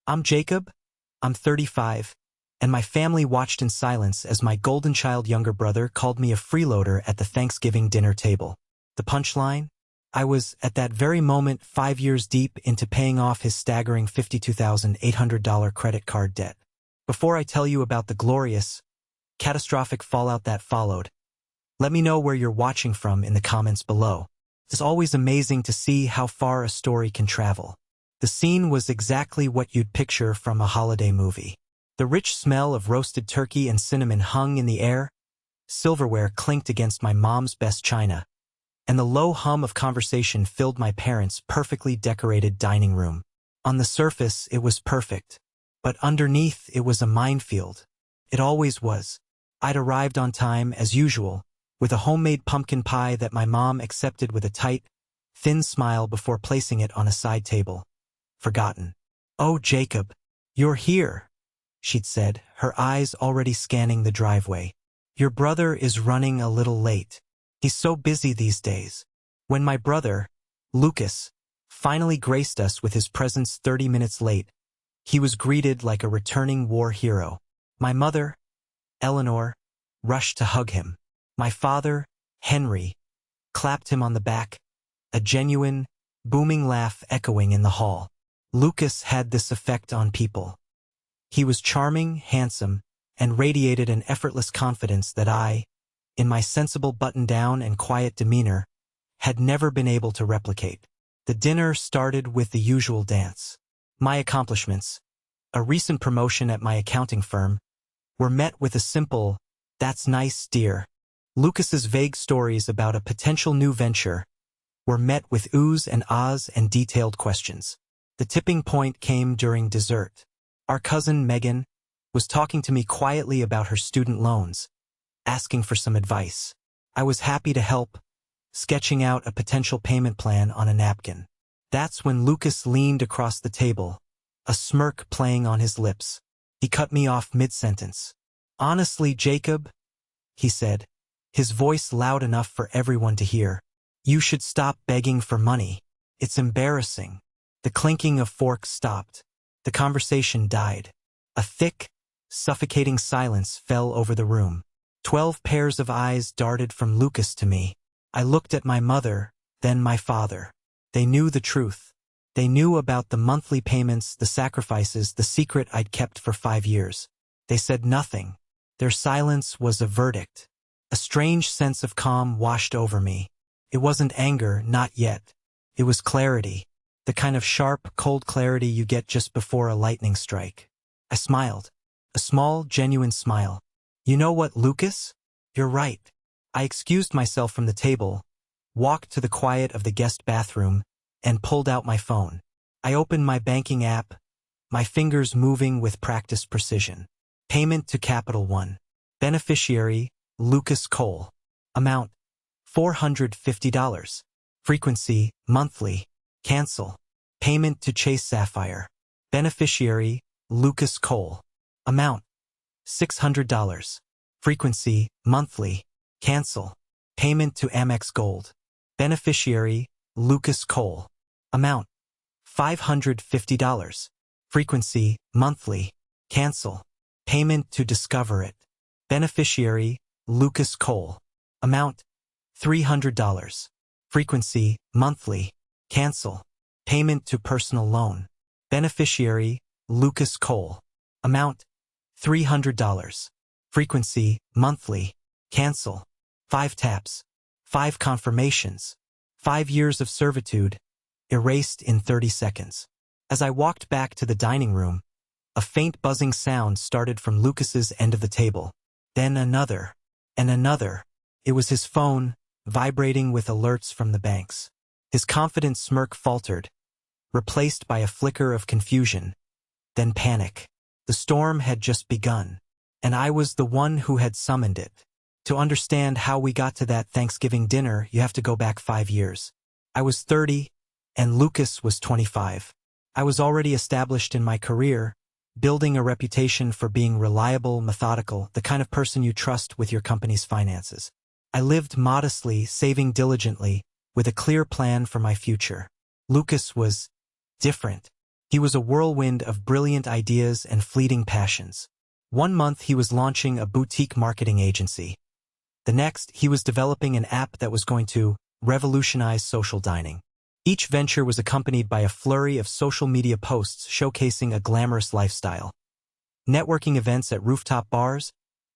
I'm Jacob, I'm 35, and my family watched in silence as my golden child younger brother called me a freeloader at the Thanksgiving dinner table. The punchline? I was, at that very moment, 5 years deep into paying off his staggering $52,800 credit card debt. Before I tell you about the glorious, catastrophic fallout that followed, let me know where you're watching from in the comments below. It's always amazing to see how far a story can travel. The scene was exactly what you'd picture from a holiday movie. The rich smell of roasted turkey and cinnamon hung in the air, silverware clinked against my mom's best china, and the low hum of conversation filled my parents' perfectly decorated dining room. On the surface, it was perfect, but underneath it was a minefield. It always was. I'd arrived on time, as usual, with a homemade pumpkin pie that my mom accepted with a tight, thin smile before placing it on a side table. Forgotten. "Oh, Jacob, you're here," she'd said, her eyes already scanning the driveway. "Your brother is running a little late. He's so busy these days." When my brother, Lucas, finally graced us with his presence 30 minutes late, he was greeted like a returning war hero. My mother, Eleanor, rushed to hug him. My father, Henry, clapped him on the back, a genuine, booming laugh echoing in the hall. Lucas had this effect on people. He was charming, handsome, and radiated an effortless confidence that I, in my sensible button-down and quiet demeanor, had never been able to replicate. The dinner started with the usual dance. My accomplishments, a recent promotion at my accounting firm, were met with a simple, "That's nice, dear." Lucas's vague stories about a potential new venture were met with oohs and ahs and detailed questions. The tipping point came during dessert. Our cousin Megan was talking to me quietly about her student loans, asking for some advice. I was happy to help, sketching out a potential payment plan on a napkin. That's when Lucas leaned across the table, a smirk playing on his lips. He cut me off mid-sentence. "Honestly, Jacob," he said, his voice loud enough for everyone to hear, "you should stop begging for money. It's embarrassing." The clinking of forks stopped. The conversation died. A thick, suffocating silence fell over the room. 12 pairs of eyes darted from Lucas to me. I looked at my mother, then my father. They knew the truth. They knew about the monthly payments, the sacrifices, the secret I'd kept for 5 years. They said nothing. Their silence was a verdict. A strange sense of calm washed over me. It wasn't anger, not yet. It was clarity. The kind of sharp, cold clarity you get just before a lightning strike. I smiled. A small, genuine smile. "You know what, Lucas? You're right." I excused myself from the table, walked to the quiet of the guest bathroom, and pulled out my phone. I opened my banking app, my fingers moving with practiced precision. Payment to Capital One. Beneficiary, Lucas Cole. Amount, $450. Frequency, monthly. Cancel. Payment to Chase Sapphire. Beneficiary, Lucas Cole. Amount, $600. Frequency, monthly. Cancel. Payment to Amex Gold. Beneficiary, Lucas Cole. Amount, $550. Frequency, monthly. Cancel. Payment to Discover It. Beneficiary, Lucas Cole. Amount, $300. Frequency, monthly. Cancel. Payment to Personal Loan. Beneficiary, Lucas Cole. Amount, $300. Frequency, monthly. Cancel. 5 taps. 5 confirmations. 5 years of servitude. Erased in 30 seconds. As I walked back to the dining room, a faint buzzing sound started from Lucas's end of the table. Then another. And another. It was his phone, vibrating with alerts from the banks. His confident smirk faltered, replaced by a flicker of confusion, then panic. The storm had just begun, and I was the one who had summoned it. To understand how we got to that Thanksgiving dinner, you have to go back 5 years. I was 30, and Lucas was 25. I was already established in my career, building a reputation for being reliable, methodical, the kind of person you trust with your company's finances. I lived modestly, saving diligently, with a clear plan for my future. Lucas was different. He was a whirlwind of brilliant ideas and fleeting passions. One month he was launching a boutique marketing agency. The next, he was developing an app that was going to revolutionize social dining. Each venture was accompanied by a flurry of social media posts showcasing a glamorous lifestyle. Networking events at rooftop bars,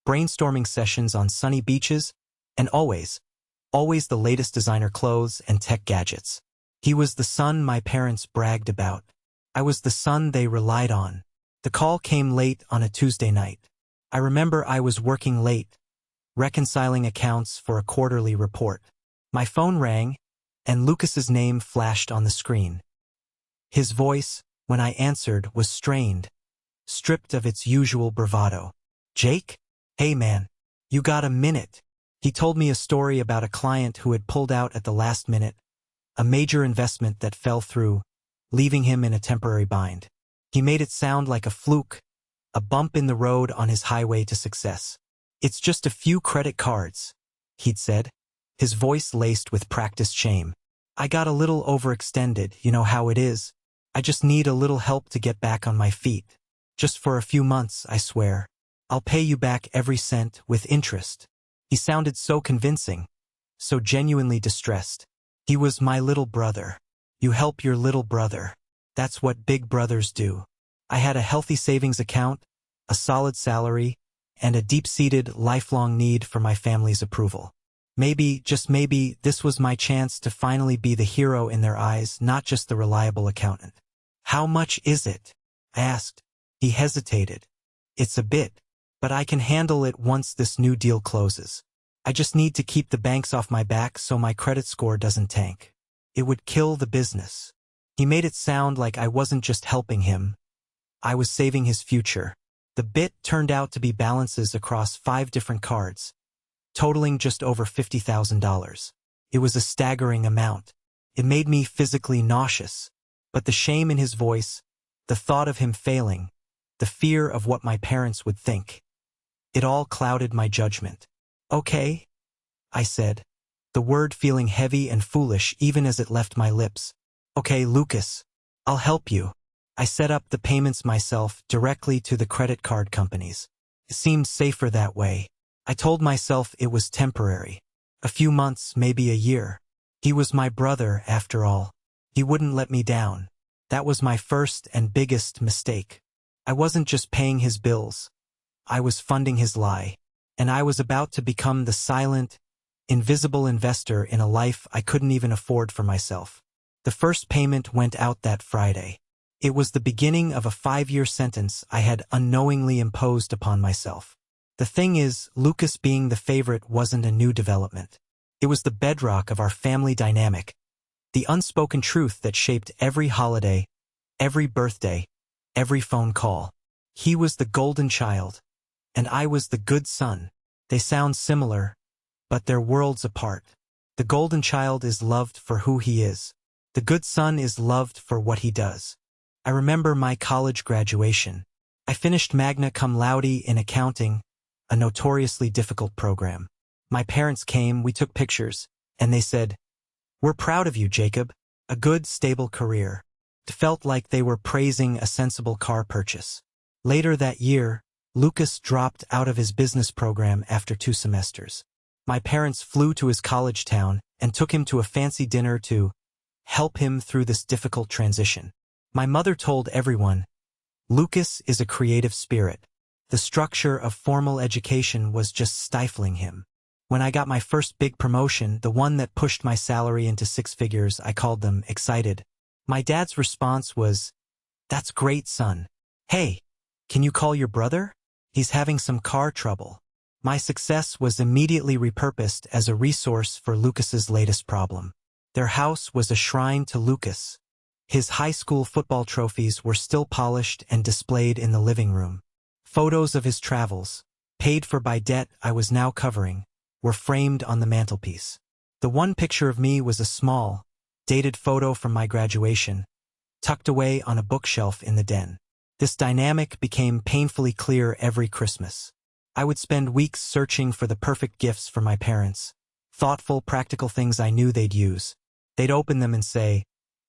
brainstorming sessions on sunny beaches, and always the latest designer clothes and tech gadgets. He was the son my parents bragged about. I was the son they relied on. The call came late on a Tuesday night. I remember I was working late, reconciling accounts for a quarterly report. My phone rang, and Lucas's name flashed on the screen. His voice, when I answered, was strained, stripped of its usual bravado. "Jake? Hey man, you got a minute?" He told me a story about a client who had pulled out at the last minute, a major investment that fell through, leaving him in a temporary bind. He made it sound like a fluke, a bump in the road on his highway to success. "It's just a few credit cards," he'd said, his voice laced with practiced shame. "I got a little overextended, you know how it is. I just need a little help to get back on my feet. Just for a few months, I swear. I'll pay you back every cent with interest." He sounded so convincing, so genuinely distressed. He was my little brother. You help your little brother. That's what big brothers do. I had a healthy savings account, a solid salary, and a deep-seated, lifelong need for my family's approval. Maybe, just maybe, this was my chance to finally be the hero in their eyes, not just the reliable accountant. "How much is it?" I asked. He hesitated. "It's a bit, but I can handle it once this new deal closes. I just need to keep the banks off my back so my credit score doesn't tank. It would kill the business." He made it sound like I wasn't just helping him. I was saving his future. The bit turned out to be balances across 5 different cards, totaling just over $50,000. It was a staggering amount. It made me physically nauseous. But the shame in his voice, the thought of him failing, the fear of what my parents would think, it all clouded my judgment. "Okay," I said, the word feeling heavy and foolish even as it left my lips. "Okay, Lucas, I'll help you." I set up the payments myself directly to the credit card companies. It seemed safer that way. I told myself it was temporary. A few months, maybe a year. He was my brother, after all. He wouldn't let me down. That was my first and biggest mistake. I wasn't just paying his bills. I was funding his lie. And I was about to become the silent, invisible investor in a life I couldn't even afford for myself. The first payment went out that Friday. It was the beginning of a 5-year sentence I had unknowingly imposed upon myself. The thing is, Lucas being the favorite wasn't a new development. It was the bedrock of our family dynamic, the unspoken truth that shaped every holiday, every birthday, every phone call. He was the golden child, and I was the good son. They sound similar, but they're worlds apart. The golden child is loved for who he is. The good son is loved for what he does. I remember my college graduation. I finished magna cum laude in accounting, a notoriously difficult program. My parents came, we took pictures, and they said, "We're proud of you, Jacob. A good, stable career." It felt like they were praising a sensible car purchase. Later that year, Lucas dropped out of his business program after 2 semesters. My parents flew to his college town and took him to a fancy dinner to help him through this difficult transition. My mother told everyone, "Lucas is a creative spirit. The structure of formal education was just stifling him." When I got my first big promotion, the one that pushed my salary into 6 figures, I called them excited. My dad's response was, "That's great, son. Hey, can you call your brother? He's having some car trouble." My success was immediately repurposed as a resource for Lucas's latest problem. Their house was a shrine to Lucas. His high school football trophies were still polished and displayed in the living room. Photos of his travels, paid for by debt I was now covering, were framed on the mantelpiece. The one picture of me was a small, dated photo from my graduation, tucked away on a bookshelf in the den. This dynamic became painfully clear every Christmas. I would spend weeks searching for the perfect gifts for my parents, thoughtful, practical things I knew they'd use. They'd open them and say,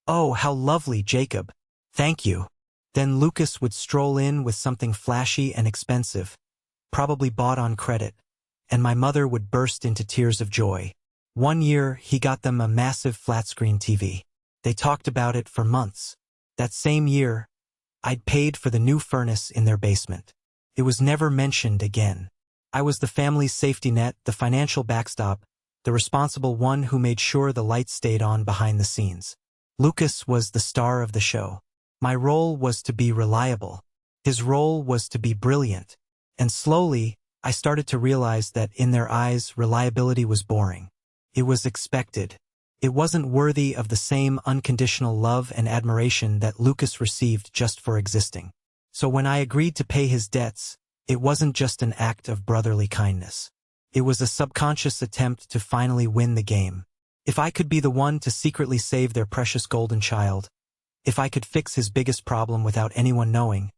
"Oh, how lovely, Jacob. Thank you." Then Lucas would stroll in with something flashy and expensive, probably bought on credit, and my mother would burst into tears of joy. One year, he got them a massive flat-screen TV. They talked about it for months. That same year, I'd paid for the new furnace in their basement. It was never mentioned again. I was the family's safety net, the financial backstop, the responsible one who made sure the lights stayed on behind the scenes. Lucas was the star of the show. My role was to be reliable. His role was to be brilliant. And slowly, I started to realize that in their eyes, reliability was boring. It was expected. It wasn't worthy of the same unconditional love and admiration that Lucas received just for existing. So when I agreed to pay his debts, it wasn't just an act of brotherly kindness. It was a subconscious attempt to finally win the game. If I could be the one to secretly save their precious golden child, if I could fix his biggest problem without anyone knowing,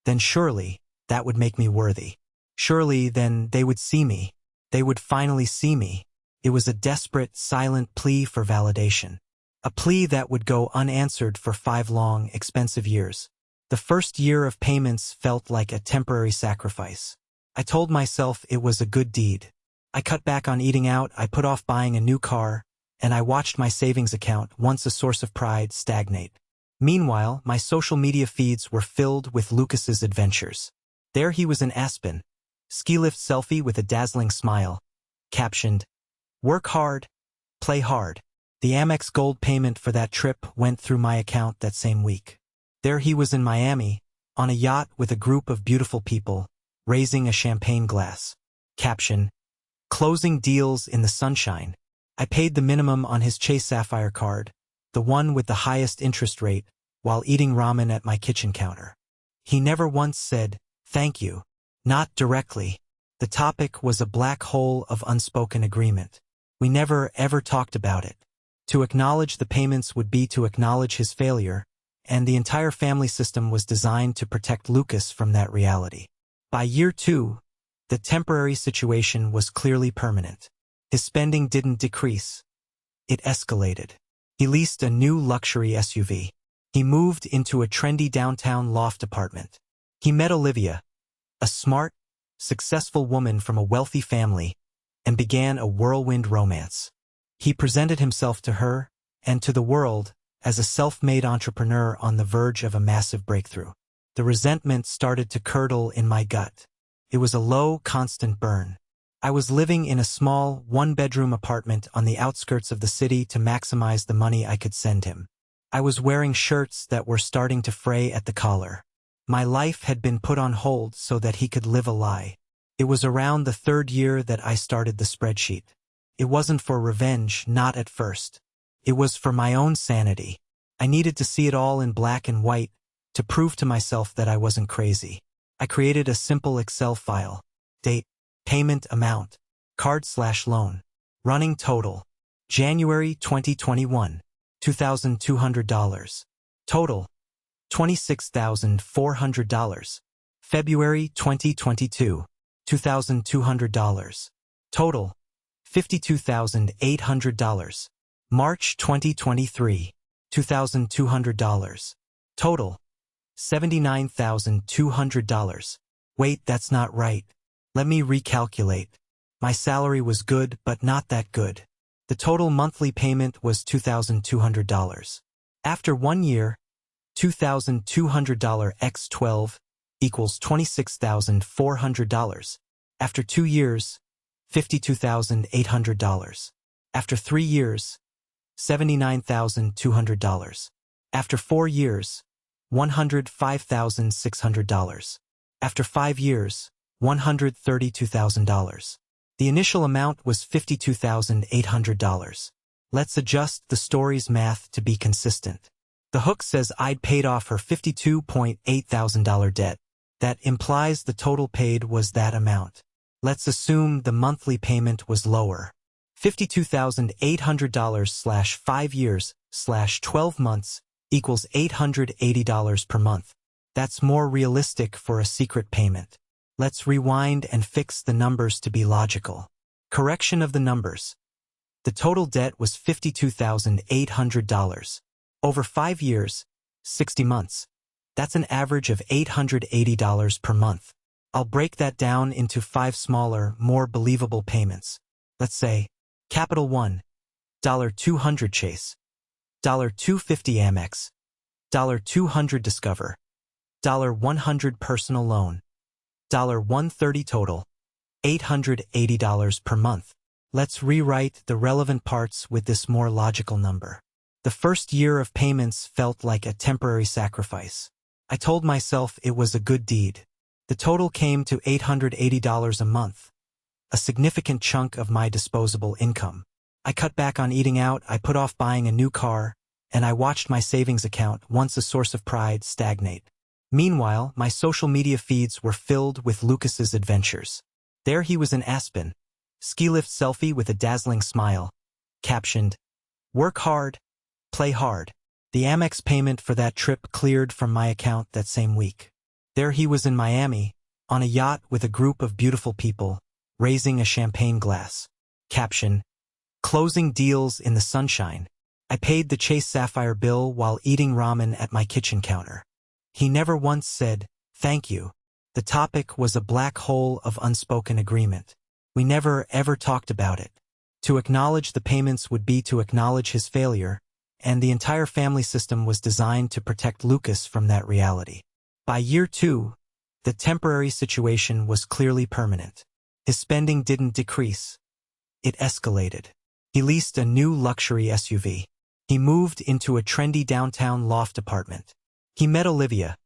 then surely that would make me worthy. Surely then they would see me. They would finally see me. It was a desperate, silent plea for validation. A plea that would go unanswered for 5 long, expensive years. The first year of payments felt like a temporary sacrifice. I told myself it was a good deed. I cut back on eating out, I put off buying a new car, and I watched my savings account, once a source of pride, stagnate. Meanwhile, my social media feeds were filled with Lucas's adventures. There he was in Aspen, ski lift selfie with a dazzling smile, captioned, "Work hard, play hard." The Amex Gold payment for that trip went through my account that same week. There he was in Miami, on a yacht with a group of beautiful people, raising a champagne glass. Caption, "Closing deals in the sunshine." I paid the minimum on his Chase Sapphire card, the one with the highest interest rate, while eating ramen at my kitchen counter. He never once said, "Thank you." Not directly. The topic was a black hole of unspoken agreement. We never ever talked about it. To acknowledge the payments would be to acknowledge his failure, and the entire family system was designed to protect Lucas from that reality. By year 2, the temporary situation was clearly permanent. His spending didn't decrease. It escalated. He leased a new luxury SUV. He moved into a trendy downtown loft apartment. He met Olivia, a smart, successful woman from a wealthy family, and began a whirlwind romance. He presented himself to her, and to the world, as a self-made entrepreneur on the verge of a massive breakthrough. The resentment started to curdle in my gut. It was a low, constant burn. I was living in a small, one-bedroom apartment on the outskirts of the city to maximize the money I could send him. I was wearing shirts that were starting to fray at the collar. My life had been put on hold so that he could live a lie. It was around the 3rd year that I started the spreadsheet. It wasn't for revenge, not at first. It was for my own sanity. I needed to see it all in black and white, to prove to myself that I wasn't crazy. I created a simple Excel file. Date, payment amount, card/loan, running total, January 2021, $2,200. Total, $26,400. February 2022, $2,200. Total, $52,800. March 2023, $2,200. Total, $79,200. Wait, that's not right. Let me recalculate. My salary was good, but not that good. The total monthly payment was $2,200. After 1 year, $2,200 x 12 equals $26,400. After 2 years, $52,800. After 3 years, $79,200. After 4 years, $105,600. After 5 years, $132,000. The initial amount was $52,800. Let's adjust the story's math to be consistent. The hook says I'd paid off her $52,800 debt. That implies the total paid was that amount. Let's assume the monthly payment was lower. $52,800/5 years/12 months equals $880 per month. That's more realistic for a secret payment. Let's rewind and fix the numbers to be logical. Correction of the numbers. The total debt was $52,800. Over 5 years, 60 months. That's an average of $880 per month. I'll break that down into 5 smaller, more believable payments. Let's say, Capital One, $200 Chase, $250 Amex, $200 Discover, $100 Personal Loan, $130 total, $880 per month. Let's rewrite the relevant parts with this more logical number. The first year of payments felt like a temporary sacrifice. I told myself it was a good deed. The total came to $880 a month, a significant chunk of my disposable income. I cut back on eating out, I put off buying a new car, and I watched my savings account, once a source of pride, stagnate. Meanwhile, my social media feeds were filled with Lucas's adventures. There he was in Aspen, ski lift selfie with a dazzling smile, captioned, "Work hard, play hard." The Amex payment for that trip cleared from my account that same week. There he was in Miami, on a yacht with a group of beautiful people, raising a champagne glass. Caption, "Closing deals in the sunshine." I paid the Chase Sapphire bill while eating ramen at my kitchen counter. He never once said, "Thank you." The topic was a black hole of unspoken agreement. We never ever talked about it. To acknowledge the payments would be to acknowledge his failure, and the entire family system was designed to protect Lucas from that reality. By year 2, the temporary situation was clearly permanent. His spending didn't decrease. It escalated. He leased a new luxury SUV. He moved into a trendy downtown loft apartment. He met Olivia,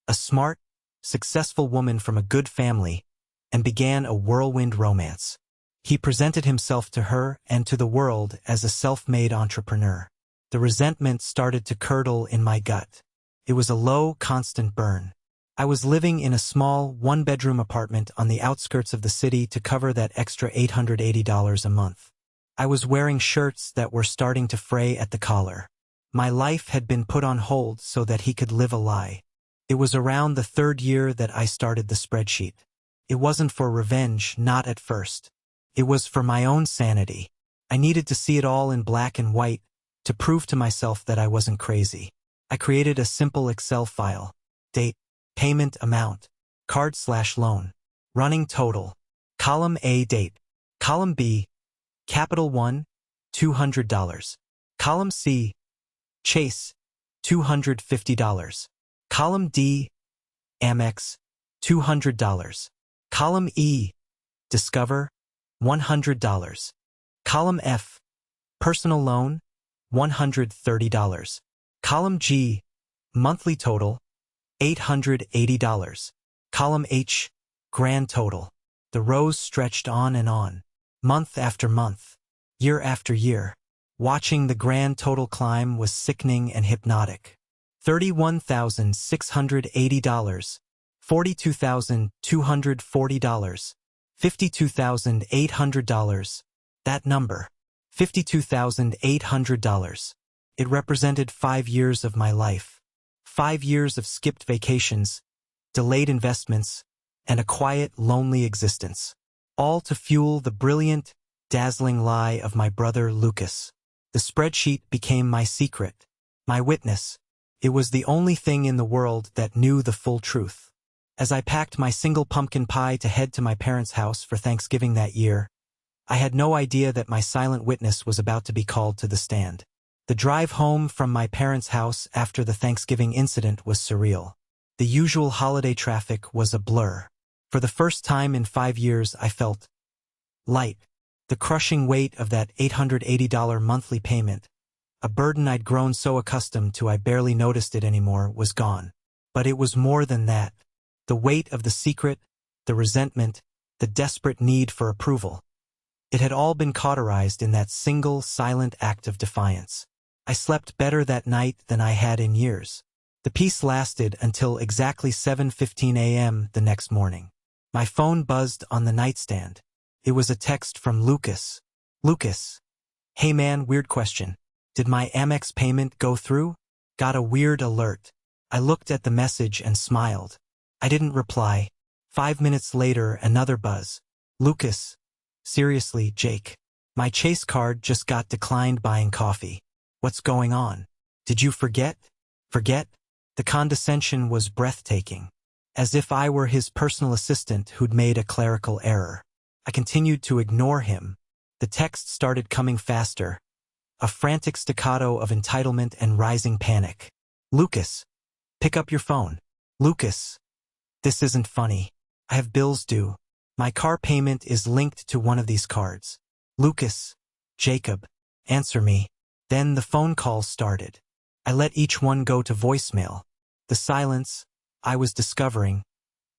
a smart, successful woman from a good family, and began a whirlwind romance. He presented himself to her and to the world as a self-made entrepreneur. The resentment started to curdle in my gut. It was a low, constant burn. I was living in a small, one-bedroom apartment on the outskirts of the city to cover that extra $880 a month. I was wearing shirts that were starting to fray at the collar. My life had been put on hold so that he could live a lie. It was around the 3rd year that I started the spreadsheet. It wasn't for revenge, not at first. It was for my own sanity. I needed to see it all in black and white to prove to myself that I wasn't crazy. I created a simple Excel file. Date, payment amount, card/loan, running total. Column A, date. Column B, Capital One, $200. Column C, Chase, $250. Column D, Amex, $200. Column E, Discover, $100. Column F, Personal Loan, $130. Column G, Monthly total, $880. Column H, Grand total. The rows stretched on and on, month after month, year after year. Watching the grand total climb was sickening and hypnotic. $31,680, $42,240, $52,800. That number, $52,800. It represented 5 years of my life. 5 years of skipped vacations, delayed investments, and a quiet, lonely existence. All to fuel the brilliant, dazzling lie of my brother Lucas. The spreadsheet became my secret, my witness. It was the only thing in the world that knew the full truth. As I packed my single pumpkin pie to head to my parents' house for Thanksgiving that year, I had no idea that my silent witness was about to be called to the stand. The drive home from my parents' house after the Thanksgiving incident was surreal. The usual holiday traffic was a blur. For the first time in 5 years, I felt light. The crushing weight of that $880 monthly payment, a burden I'd grown so accustomed to I barely noticed it anymore, was gone. But it was more than that. The weight of the secret, the resentment, the desperate need for approval. It had all been cauterized in that single, silent act of defiance. I slept better that night than I had in years. The peace lasted until exactly 7:15 a.m. the next morning. My phone buzzed on the nightstand. It was a text from Lucas. Lucas. Hey man, weird question. Did my Amex payment go through? Got a weird alert. I looked at the message and smiled. I didn't reply. 5 minutes later, another buzz. Lucas. Seriously, Jake. My Chase card just got declined buying coffee. What's going on? Did you forget? Forget? The condescension was breathtaking, as if I were his personal assistant who'd made a clerical error. I continued to ignore him. The text started coming faster, a frantic staccato of entitlement and rising panic. Lucas, pick up your phone. Lucas, this isn't funny. I have bills due. My car payment is linked to one of these cards. Lucas, Jacob, answer me. Then the phone calls started. I let each one go to voicemail. The silence, I was discovering,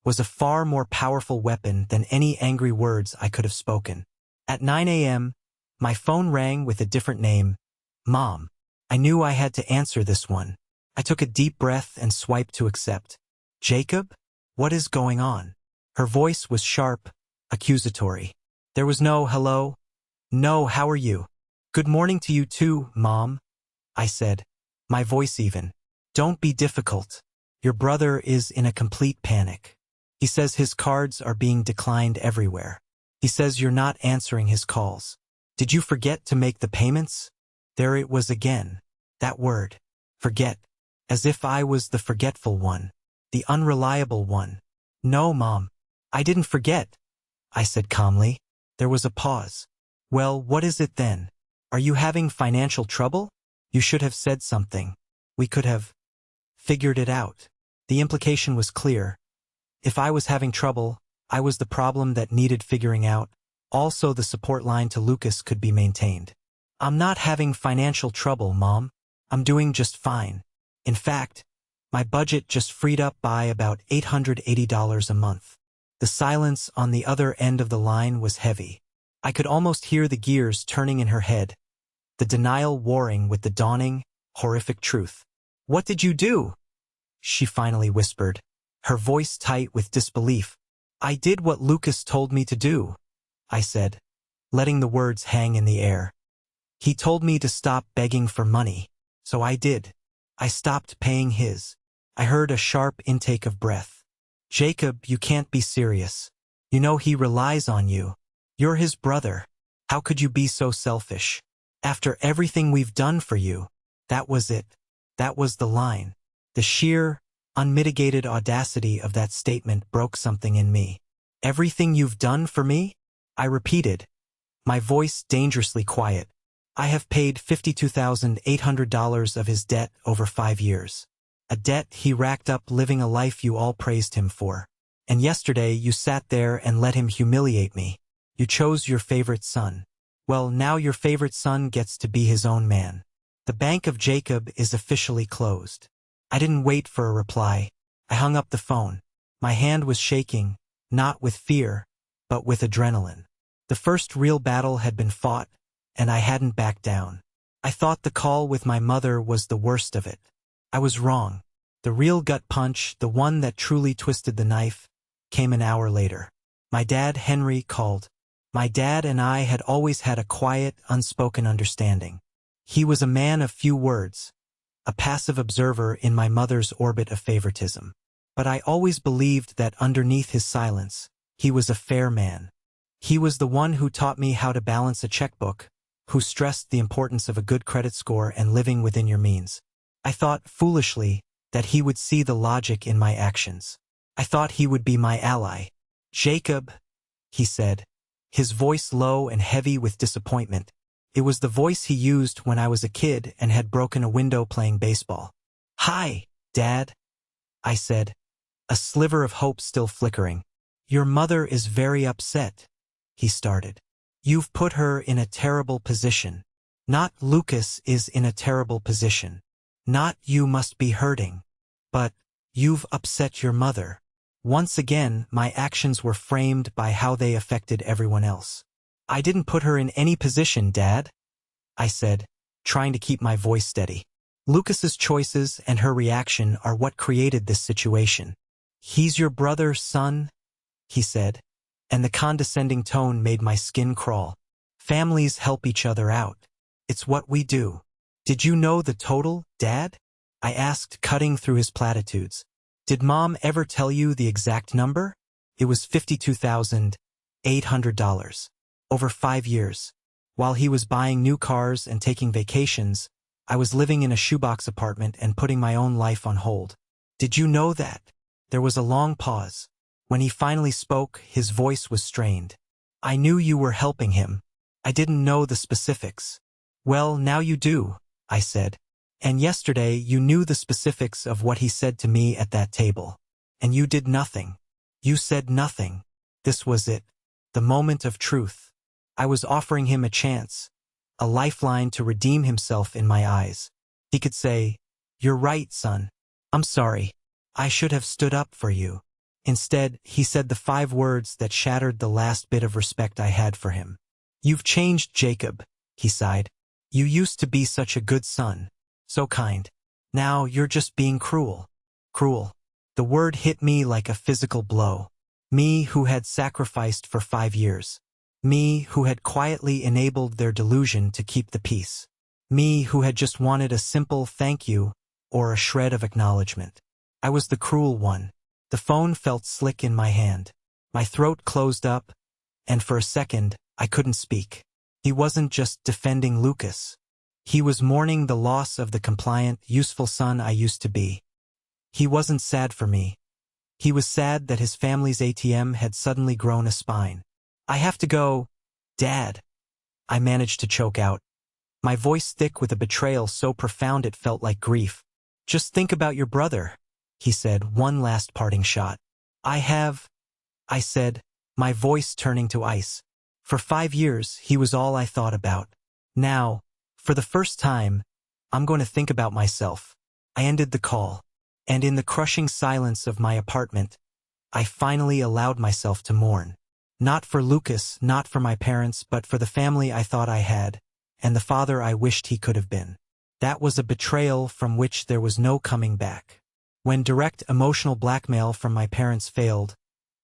was a far more powerful weapon than any angry words I could have spoken. At 9 a.m., my phone rang with a different name, Mom. I knew I had to answer this one. I took a deep breath and swiped to accept. Jacob? What is going on? Her voice was sharp, accusatory. There was no hello. No, how are you? Good morning to you too, Mom, I said, my voice even. Don't be difficult. Your brother is in a complete panic. He says his cards are being declined everywhere. He says you're not answering his calls. Did you forget to make the payments? There it was again. That word. Forget. As if I was the forgetful one. The unreliable one. No, Mom. I didn't forget, I said calmly. There was a pause. Well, what is it then? Are you having financial trouble? You should have said something. We could have figured it out. The implication was clear. If I was having trouble, I was the problem that needed figuring out. Also, the support line to Lucas could be maintained. I'm not having financial trouble, Mom. I'm doing just fine. In fact, my budget just freed up by about $880 a month. The silence on the other end of the line was heavy. I could almost hear the gears turning in her head, the denial warring with the dawning, horrific truth. What did you do? She finally whispered, her voice tight with disbelief. I did what Lucas told me to do, I said, letting the words hang in the air. He told me to stop begging for money, so I did. I stopped paying his. I heard a sharp intake of breath. Jacob, you can't be serious. You know he relies on you. You're his brother. How could you be so selfish? After everything we've done for you. That was it. That was the line. The sheer, unmitigated audacity of that statement broke something in me. Everything you've done for me? I repeated, my voice dangerously quiet. I have paid $52,800 of his debt over 5 years. A debt he racked up living a life you all praised him for. And yesterday you sat there and let him humiliate me. You chose your favorite son. Well, now your favorite son gets to be his own man. The bank of Jacob is officially closed. I didn't wait for a reply. I hung up the phone. My hand was shaking, not with fear, but with adrenaline. The first real battle had been fought, and I hadn't backed down. I thought the call with my mother was the worst of it. I was wrong. The real gut punch, the one that truly twisted the knife, came an hour later. My dad, Henry, called. My dad and I had always had a quiet, unspoken understanding. He was a man of few words, a passive observer in my mother's orbit of favoritism. But I always believed that underneath his silence, he was a fair man. He was the one who taught me how to balance a checkbook, who stressed the importance of a good credit score and living within your means. I thought, foolishly, that he would see the logic in my actions. I thought he would be my ally. Jacob, he said, his voice low and heavy with disappointment. It was the voice he used when I was a kid and had broken a window playing baseball. Hi, Dad, I said, a sliver of hope still flickering. Your mother is very upset, he started. You've put her in a terrible position. Not Lucas is in a terrible position. Not you must be hurting. But you've upset your mother. Once again, my actions were framed by how they affected everyone else. I didn't put her in any position, Dad, I said, trying to keep my voice steady. Lucas's choices and her reaction are what created this situation. He's your brother, son, he said, and the condescending tone made my skin crawl. Families help each other out. It's what we do. Did you know the total, Dad? I asked, cutting through his platitudes. Did Mom ever tell you the exact number? It was $52,800. Over 5 years. While he was buying new cars and taking vacations, I was living in a shoebox apartment and putting my own life on hold. Did you know that? There was a long pause. When he finally spoke, his voice was strained. I knew you were helping him. I didn't know the specifics. Well, now you do, I said. And yesterday you knew the specifics of what he said to me at that table. And you did nothing. You said nothing. This was it. The moment of truth. I was offering him a chance, a lifeline to redeem himself in my eyes. He could say, "You're right, son. I'm sorry. I should have stood up for you." Instead, he said the 5 words that shattered the last bit of respect I had for him. "You've changed, Jacob," he sighed. "You used to be such a good son. So kind. Now you're just being cruel." Cruel. The word hit me like a physical blow. Me who had sacrificed for 5 years. Me who had quietly enabled their delusion to keep the peace. Me who had just wanted a simple thank you or a shred of acknowledgement. I was the cruel one. The phone felt slick in my hand. My throat closed up, and for a second, I couldn't speak. He wasn't just defending Lucas. He was mourning the loss of the compliant, useful son I used to be. He wasn't sad for me. He was sad that his family's ATM had suddenly grown a spine. "I have to go, Dad," I managed to choke out. My voice thick with a betrayal so profound it felt like grief. "Just think about your brother," he said, one last parting shot. I said, my voice turning to ice. For 5 years, he was all I thought about. Now, for the first time, I'm going to think about myself. I ended the call, and in the crushing silence of my apartment, I finally allowed myself to mourn. Not for Lucas, not for my parents, but for the family I thought I had, and the father I wished he could have been. That was a betrayal from which there was no coming back. When direct emotional blackmail from my parents failed,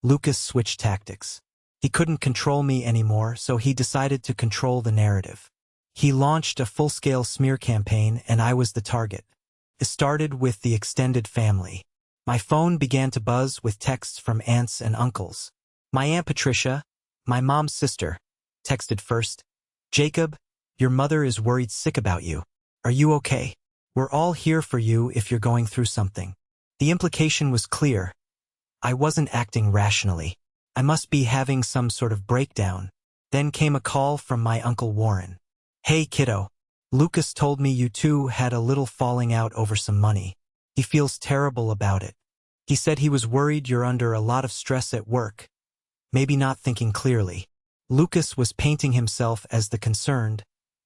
Lucas switched tactics. He couldn't control me anymore, so he decided to control the narrative. He launched a full-scale smear campaign, and I was the target. It started with the extended family. My phone began to buzz with texts from aunts and uncles. My Aunt Patricia, my mom's sister, texted first. "Jacob, your mother is worried sick about you. Are you okay? We're all here for you if you're going through something." The implication was clear. I wasn't acting rationally. I must be having some sort of breakdown. Then came a call from my Uncle Warren. "Hey, kiddo. Lucas told me you two had a little falling out over some money. He feels terrible about it. He said he was worried you're under a lot of stress at work. Maybe not thinking clearly." Lucas was painting himself as the concerned,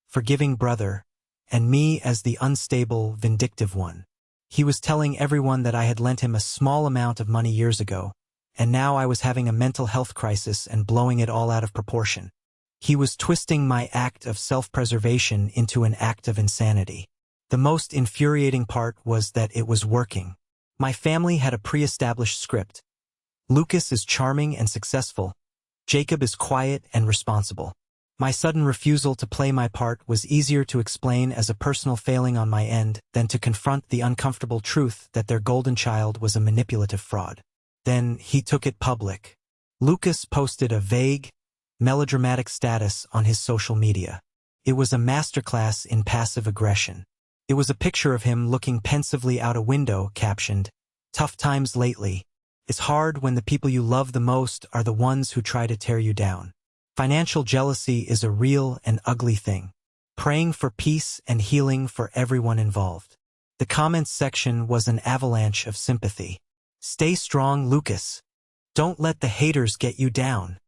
forgiving brother, and me as the unstable, vindictive one. He was telling everyone that I had lent him a small amount of money years ago, and now I was having a mental health crisis and blowing it all out of proportion. He was twisting my act of self-preservation into an act of insanity. The most infuriating part was that it was working. My family had a pre-established script. Lucas is charming and successful. Jacob is quiet and responsible. My sudden refusal to play my part was easier to explain as a personal failing on my end than to confront the uncomfortable truth that their golden child was a manipulative fraud. Then he took it public. Lucas posted a vague, melodramatic status on his social media. It was a masterclass in passive aggression. It was a picture of him looking pensively out a window, captioned, "Tough times lately. It's hard when the people you love the most are the ones who try to tear you down. Financial jealousy is a real and ugly thing. Praying for peace and healing for everyone involved." The comments section was an avalanche of sympathy. "Stay strong, Lucas. Don't let the haters get you down.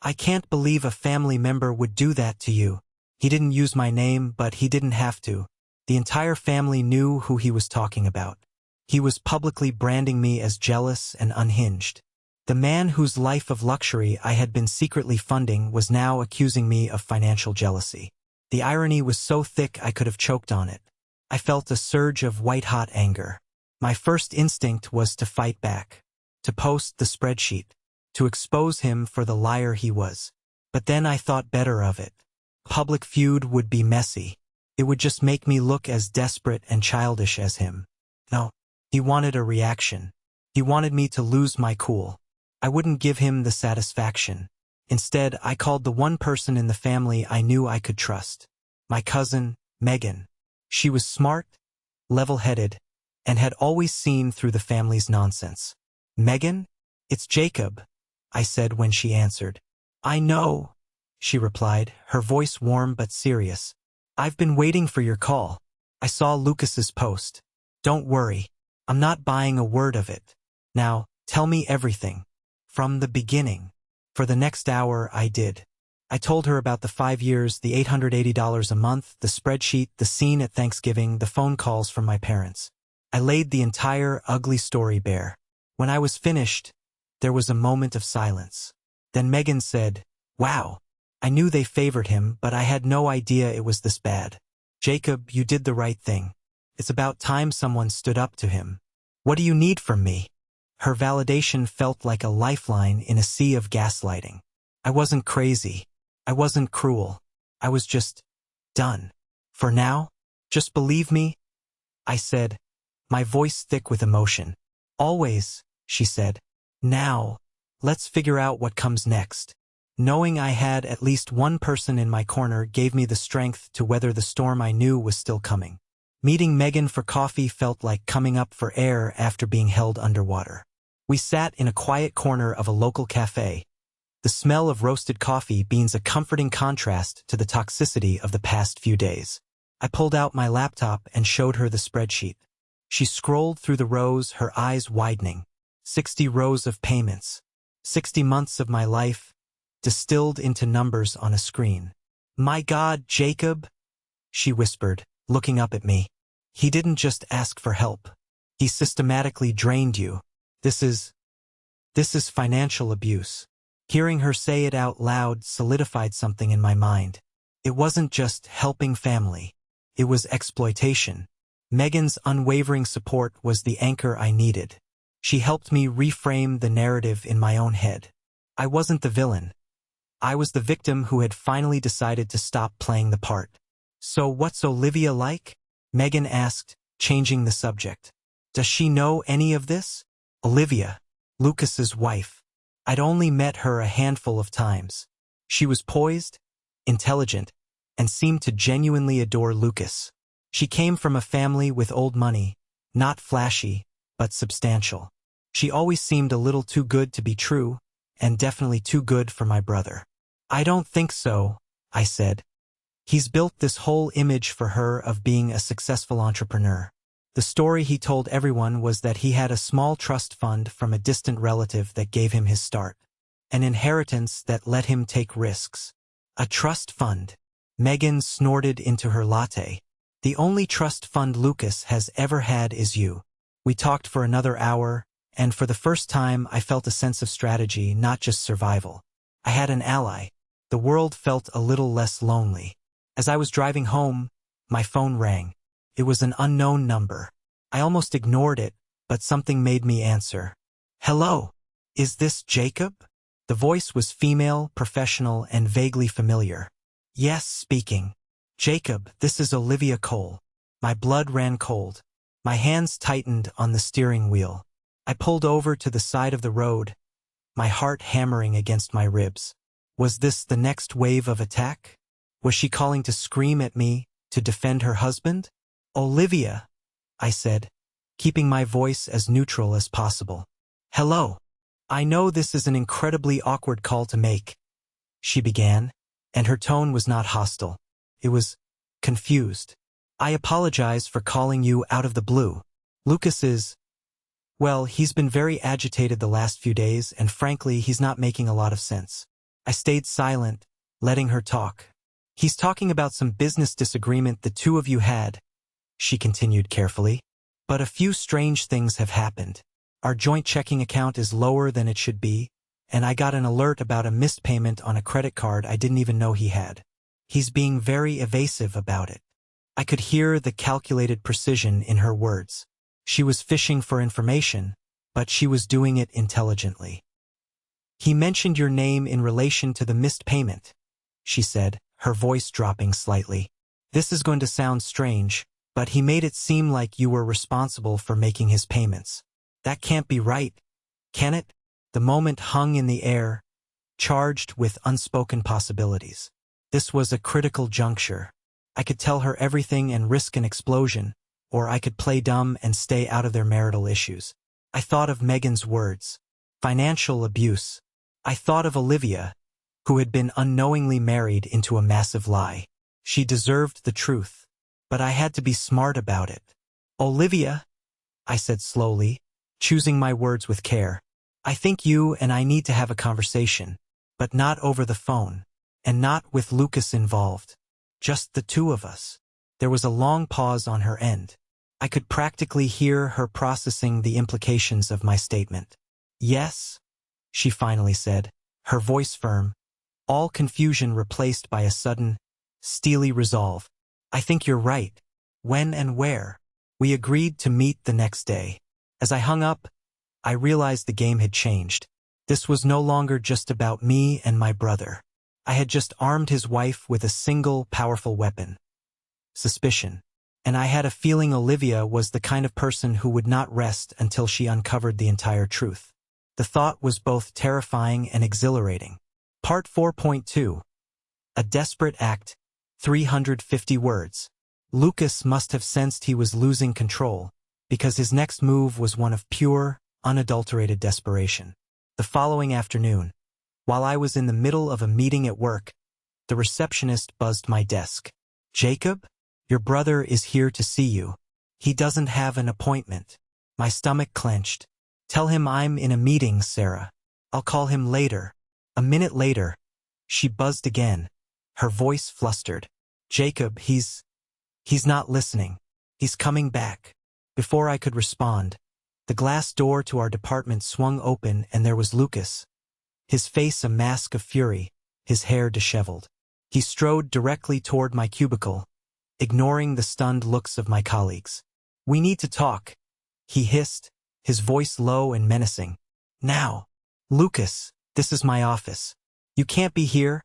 I can't believe a family member would do that to you." He didn't use my name, but he didn't have to. The entire family knew who he was talking about. He was publicly branding me as jealous and unhinged. The man whose life of luxury I had been secretly funding was now accusing me of financial jealousy. The irony was so thick I could have choked on it. I felt a surge of white-hot anger. My first instinct was to fight back, to post the spreadsheet, to expose him for the liar he was. But then I thought better of it. Public feud would be messy. It would just make me look as desperate and childish as him. No, he wanted a reaction. He wanted me to lose my cool. I wouldn't give him the satisfaction. Instead, I called the one person in the family I knew I could trust. My cousin, Megan. She was smart, level-headed, and had always seen through the family's nonsense. "Megan? It's Jacob," I said when she answered. "I know," she replied, her voice warm but serious. "I've been waiting for your call. I saw Lucas's post. Don't worry, I'm not buying a word of it. Now, tell me everything. From the beginning." For the next hour, I did. I told her about the 5 years, the $880 a month, the spreadsheet, the scene at Thanksgiving, the phone calls from my parents. I laid the entire ugly story bare. When I was finished, there was a moment of silence. Then Megan said, "Wow, I knew they favored him, but I had no idea it was this bad. Jacob, you did the right thing. It's about time someone stood up to him. What do you need from me?" Her validation felt like a lifeline in a sea of gaslighting. I wasn't crazy. I wasn't cruel. I was just done. "For now, just believe me," I said, my voice thick with emotion. "Always," she said. "Now, let's figure out what comes next." Knowing I had at least one person in my corner gave me the strength to weather the storm I knew was still coming. Meeting Megan for coffee felt like coming up for air after being held underwater. We sat in a quiet corner of a local cafe, the smell of roasted coffee beans a comforting contrast to the toxicity of the past few days. I pulled out my laptop and showed her the spreadsheet. She scrolled through the rows, her eyes widening. 60 rows of payments. 60 months of my life, distilled into numbers on a screen. "My God, Jacob," she whispered, looking up at me. "He didn't just ask for help. He systematically drained you. This is financial abuse." Hearing her say it out loud solidified something in my mind. It wasn't just helping family. It was exploitation. Megan's unwavering support was the anchor I needed. She helped me reframe the narrative in my own head. I wasn't the villain. I was the victim who had finally decided to stop playing the part. "So what's Olivia like?" Megan asked, changing the subject. "Does she know any of this?" Olivia, Lucas's wife. I'd only met her a handful of times. She was poised, intelligent, and seemed to genuinely adore Lucas. She came from a family with old money, not flashy, but substantial. She always seemed a little too good to be true, and definitely too good for my brother. "I don't think so," I said. "He's built this whole image for her of being a successful entrepreneur. The story he told everyone was that he had a small trust fund from a distant relative that gave him his start. An inheritance that let him take risks." "A trust fund?" Megan snorted into her latte. "The only trust fund Lucas has ever had is you." We talked for another hour, and for the first time I felt a sense of strategy, not just survival. I had an ally. The world felt a little less lonely. As I was driving home, my phone rang. It was an unknown number. I almost ignored it, but something made me answer. "Hello, is this Jacob?" The voice was female, professional, and vaguely familiar. "Yes, speaking." "Jacob, this is Olivia Cole." My blood ran cold. My hands tightened on the steering wheel. I pulled over to the side of the road, my heart hammering against my ribs. Was this the next wave of attack? Was she calling to scream at me, to defend her husband? "Olivia," I said, keeping my voice as neutral as possible. "Hello. I know this is an incredibly awkward call to make," she began, and her tone was not hostile. It was confused. "I apologize for calling you out of the blue. Lucas is, well, he's been very agitated the last few days, and frankly, he's not making a lot of sense." I stayed silent, letting her talk. "He's talking about some business disagreement the two of you had," she continued carefully. "But a few strange things have happened. Our joint checking account is lower than it should be, and I got an alert about a missed payment on a credit card I didn't even know he had. He's being very evasive about it." I could hear the calculated precision in her words. She was fishing for information, but she was doing it intelligently. "He mentioned your name in relation to the missed payment," she said, her voice dropping slightly. "This is going to sound strange, but he made it seem like you were responsible for making his payments. That can't be right, can it?" The moment hung in the air, charged with unspoken possibilities. This was a critical juncture. I could tell her everything and risk an explosion, or I could play dumb and stay out of their marital issues. I thought of Megan's words. Financial abuse. I thought of Olivia, who had been unknowingly married into a massive lie. She deserved the truth, but I had to be smart about it. Olivia, I said slowly, choosing my words with care. I think you and I need to have a conversation, but not over the phone, and not with Lucas involved. Just the two of us. There was a long pause on her end. I could practically hear her processing the implications of my statement. Yes, she finally said, her voice firm, all confusion replaced by a sudden, steely resolve. I think you're right. When and where? We agreed to meet the next day. As I hung up, I realized the game had changed. This was no longer just about me and my brother. I had just armed his wife with a single powerful weapon. Suspicion. And I had a feeling Olivia was the kind of person who would not rest until she uncovered the entire truth. The thought was both terrifying and exhilarating. Part 4.2. A desperate act, 350 words. Lucas must have sensed he was losing control, because his next move was one of pure, unadulterated desperation. The following afternoon, while I was in the middle of a meeting at work, the receptionist buzzed my desk. Jacob, your brother is here to see you. He doesn't have an appointment. My stomach clenched. Tell him I'm in a meeting, Sarah. I'll call him later. A minute later, she buzzed again, her voice flustered. Jacob, he's not listening. He's coming back. Before I could respond, the glass door to our department swung open and there was Lucas, his face a mask of fury, his hair disheveled. He strode directly toward my cubicle, ignoring the stunned looks of my colleagues. We need to talk, he hissed, his voice low and menacing. Now. Lucas, this is my office. You can't be here,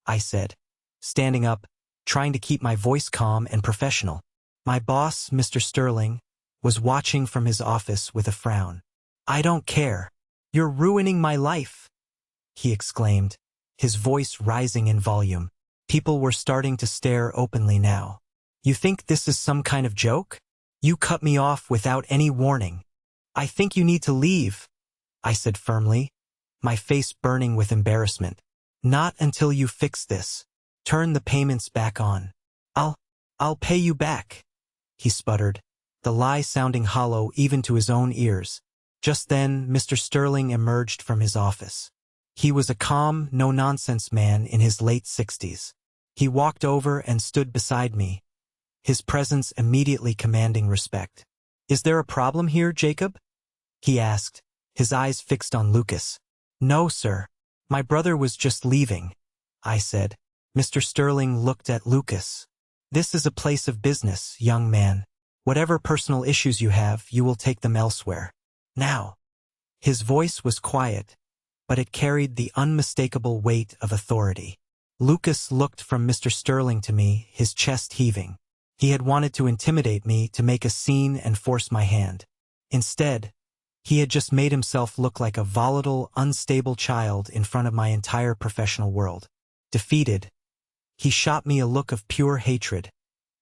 I said, standing up, trying to keep my voice calm and professional. My boss, Mr. Sterling, was watching from his office with a frown. I don't care. You're ruining my life, he exclaimed, his voice rising in volume. People were starting to stare openly now. You think this is some kind of joke? You cut me off without any warning. I think you need to leave, I said firmly, my face burning with embarrassment. Not until you fix this. Turn the payments back on. I'll pay you back, he sputtered, the lie sounding hollow even to his own ears. Just then, Mr. Sterling emerged from his office. He was a calm, no-nonsense man in his late 60s. He walked over and stood beside me, his presence immediately commanding respect. Is there a problem here, Jacob? He asked, his eyes fixed on Lucas. No, sir. My brother was just leaving, I said. Mr. Sterling looked at Lucas. This is a place of business, young man. Whatever personal issues you have, you will take them elsewhere. Now. His voice was quiet, but it carried the unmistakable weight of authority. Lucas looked from Mr. Sterling to me, his chest heaving. He had wanted to intimidate me, to make a scene and force my hand. Instead, he had just made himself look like a volatile, unstable child in front of my entire professional world. Defeated, he shot me a look of pure hatred,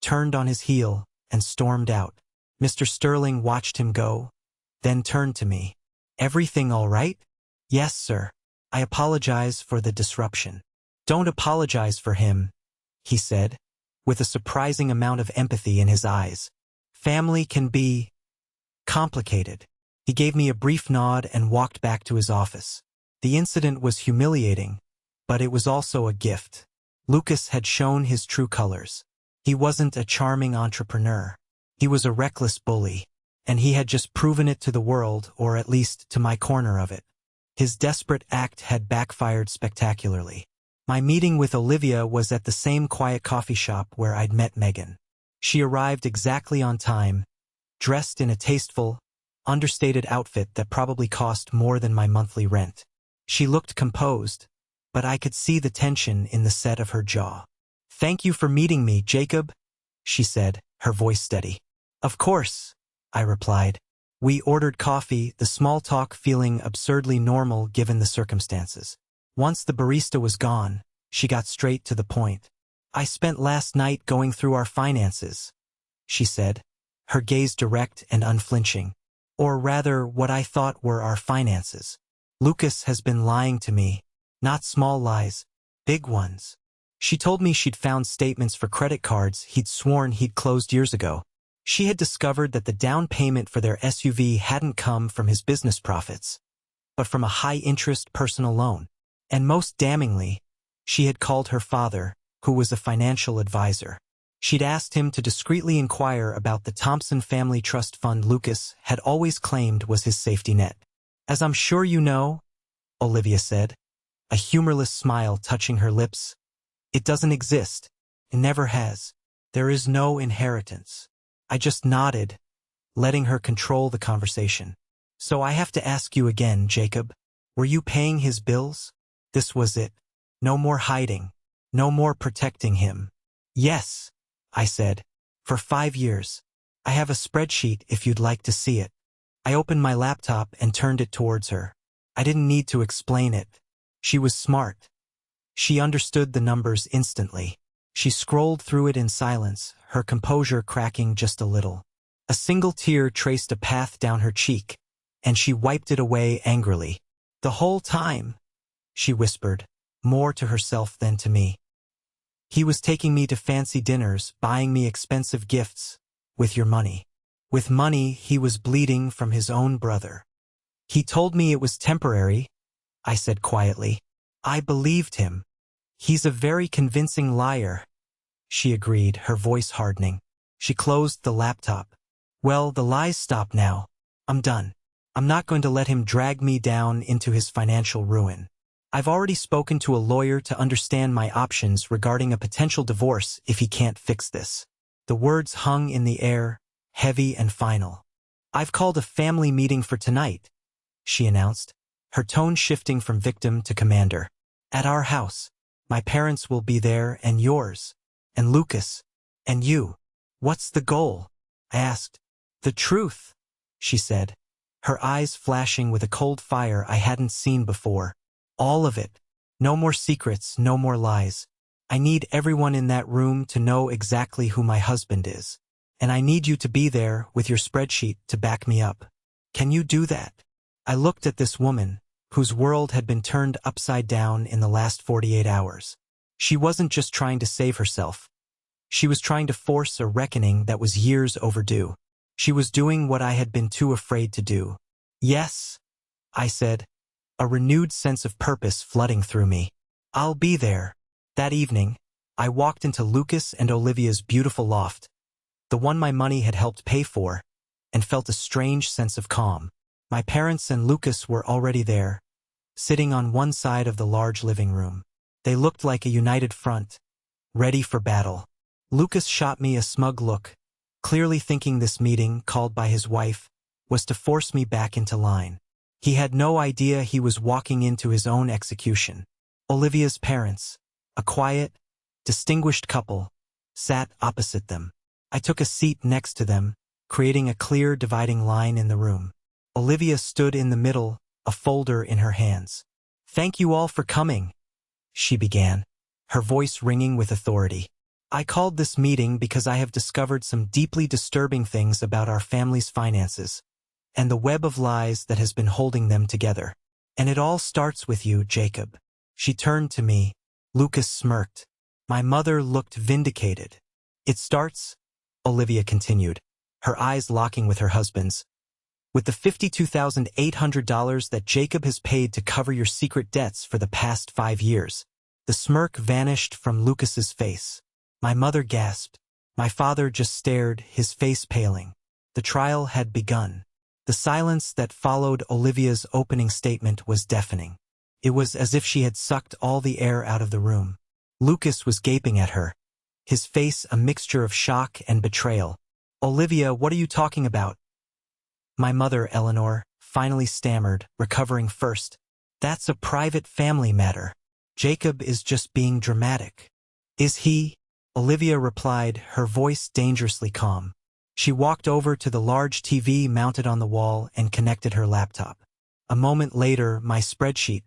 turned on his heel, and stormed out. Mr. Sterling watched him go, then turned to me. Everything all right? Yes, sir. I apologize for the disruption. Don't apologize for him, he said, with a surprising amount of empathy in his eyes. Family can be complicated. He gave me a brief nod and walked back to his office. The incident was humiliating, but it was also a gift. Lucas had shown his true colors. He wasn't a charming entrepreneur. He was a reckless bully, and he had just proven it to the world, or at least to my corner of it. His desperate act had backfired spectacularly. My meeting with Olivia was at the same quiet coffee shop where I'd met Megan. She arrived exactly on time, dressed in a tasteful, understated outfit that probably cost more than my monthly rent. She looked composed, but I could see the tension in the set of her jaw. Thank you for meeting me, Jacob, she said, her voice steady. Of course, I replied. We ordered coffee, the small talk feeling absurdly normal given the circumstances. Once the barista was gone, she got straight to the point. I spent last night going through our finances, she said, her gaze direct and unflinching. Or rather, what I thought were our finances. Lucas has been lying to me. Not small lies, big ones. She told me she'd found statements for credit cards he'd sworn he'd closed years ago. She had discovered that the down payment for their SUV hadn't come from his business profits, but from a high-interest personal loan. And most damningly, she had called her father, who was a financial advisor. She'd asked him to discreetly inquire about the Thompson Family Trust Fund Lucas had always claimed was his safety net. "As I'm sure you know," Olivia said, a humorless smile touching her lips, "it doesn't exist. It never has. There is no inheritance." I just nodded, letting her control the conversation. "So I have to ask you again, Jacob. Were you paying his bills? This was it. No more hiding. No more protecting him." "Yes," I said, "for 5 years. I have a spreadsheet if you'd like to see it." I opened my laptop and turned it towards her. I didn't need to explain it. She was smart. She understood the numbers instantly. She scrolled through it in silence, her composure cracking just a little. A single tear traced a path down her cheek, and she wiped it away angrily. "The whole time," she whispered, more to herself than to me. "He was taking me to fancy dinners, buying me expensive gifts, with your money. With money he was bleeding from his own brother. He told me it was temporary," I said quietly. "I believed him. He's a very convincing liar," she agreed, her voice hardening. She closed the laptop. "Well, the lies stop now. I'm done. I'm not going to let him drag me down into his financial ruin. I've already spoken to a lawyer to understand my options regarding a potential divorce if he can't fix this." The words hung in the air, heavy and final. "I've called a family meeting for tonight," she announced, her tone shifting from victim to commander. "At our house. My parents will be there, and yours. And Lucas. And you." "What's the goal?" I asked. "The truth," she said, her eyes flashing with a cold fire I hadn't seen before. "All of it. No more secrets, no more lies. I need everyone in that room to know exactly who my husband is. And I need you to be there with your spreadsheet to back me up. Can you do that?" I looked at this woman, whose world had been turned upside down in the last 48 hours. She wasn't just trying to save herself. She was trying to force a reckoning that was years overdue. She was doing what I had been too afraid to do. "Yes," I said, a renewed sense of purpose flooding through me. "I'll be there." That evening, I walked into Lucas and Olivia's beautiful loft, the one my money had helped pay for, and felt a strange sense of calm. My parents and Lucas were already there, sitting on one side of the large living room. They looked like a united front, ready for battle. Lucas shot me a smug look, clearly thinking this meeting, called by his wife, was to force me back into line. He had no idea he was walking into his own execution. Olivia's parents, a quiet, distinguished couple, sat opposite them. I took a seat next to them, creating a clear dividing line in the room. Olivia stood in the middle, a folder in her hands. "Thank you all for coming," she began, her voice ringing with authority. "I called this meeting because I have discovered some deeply disturbing things about our family's finances, and the web of lies that has been holding them together. And it all starts with you, Jacob." She turned to me. Lucas smirked. My mother looked vindicated. "It starts," Olivia continued, her eyes locking with her husband's, "with the $52,800 that Jacob has paid to cover your secret debts for the past 5 years. The smirk vanished from Lucas's face. My mother gasped. My father just stared, his face paling. The trial had begun. The silence that followed Olivia's opening statement was deafening. It was as if she had sucked all the air out of the room. Lucas was gaping at her, his face a mixture of shock and betrayal. "Olivia, what are you talking about?" My mother, Eleanor, finally stammered, recovering first. "That's a private family matter. Jacob is just being dramatic." "Is he?" Olivia replied, her voice dangerously calm. She walked over to the large TV mounted on the wall and connected her laptop. A moment later, my spreadsheet,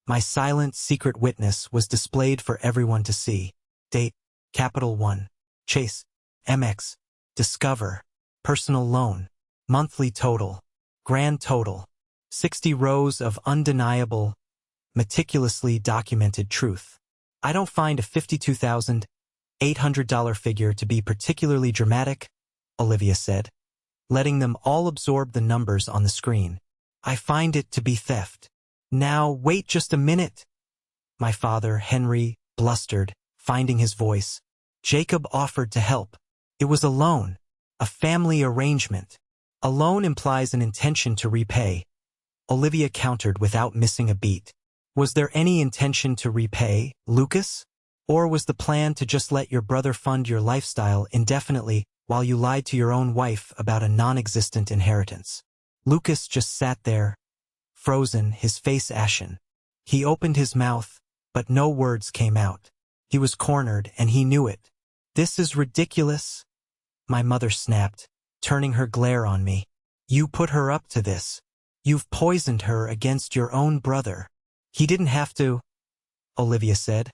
my silent secret witness, was displayed for everyone to see. Date, Capital One, Chase, MX, Discover. Personal loan. Monthly total. Grand total. 60 rows of undeniable, meticulously documented truth. I don't find a $52,800 figure to be particularly dramatic, Olivia said, letting them all absorb the numbers on the screen. I find it to be theft. Now, wait just a minute. My father, Henry, blustered, finding his voice. Jacob offered to help. It was a loan. A family arrangement. A loan implies an intention to repay. Olivia countered without missing a beat. Was there any intention to repay, Lucas? Or was the plan to just let your brother fund your lifestyle indefinitely while you lied to your own wife about a non-existent inheritance? Lucas just sat there, frozen, his face ashen. He opened his mouth, but no words came out. He was cornered, and he knew it. This is ridiculous, my mother snapped, turning her glare on me. You put her up to this. You've poisoned her against your own brother. He didn't have to, Olivia said,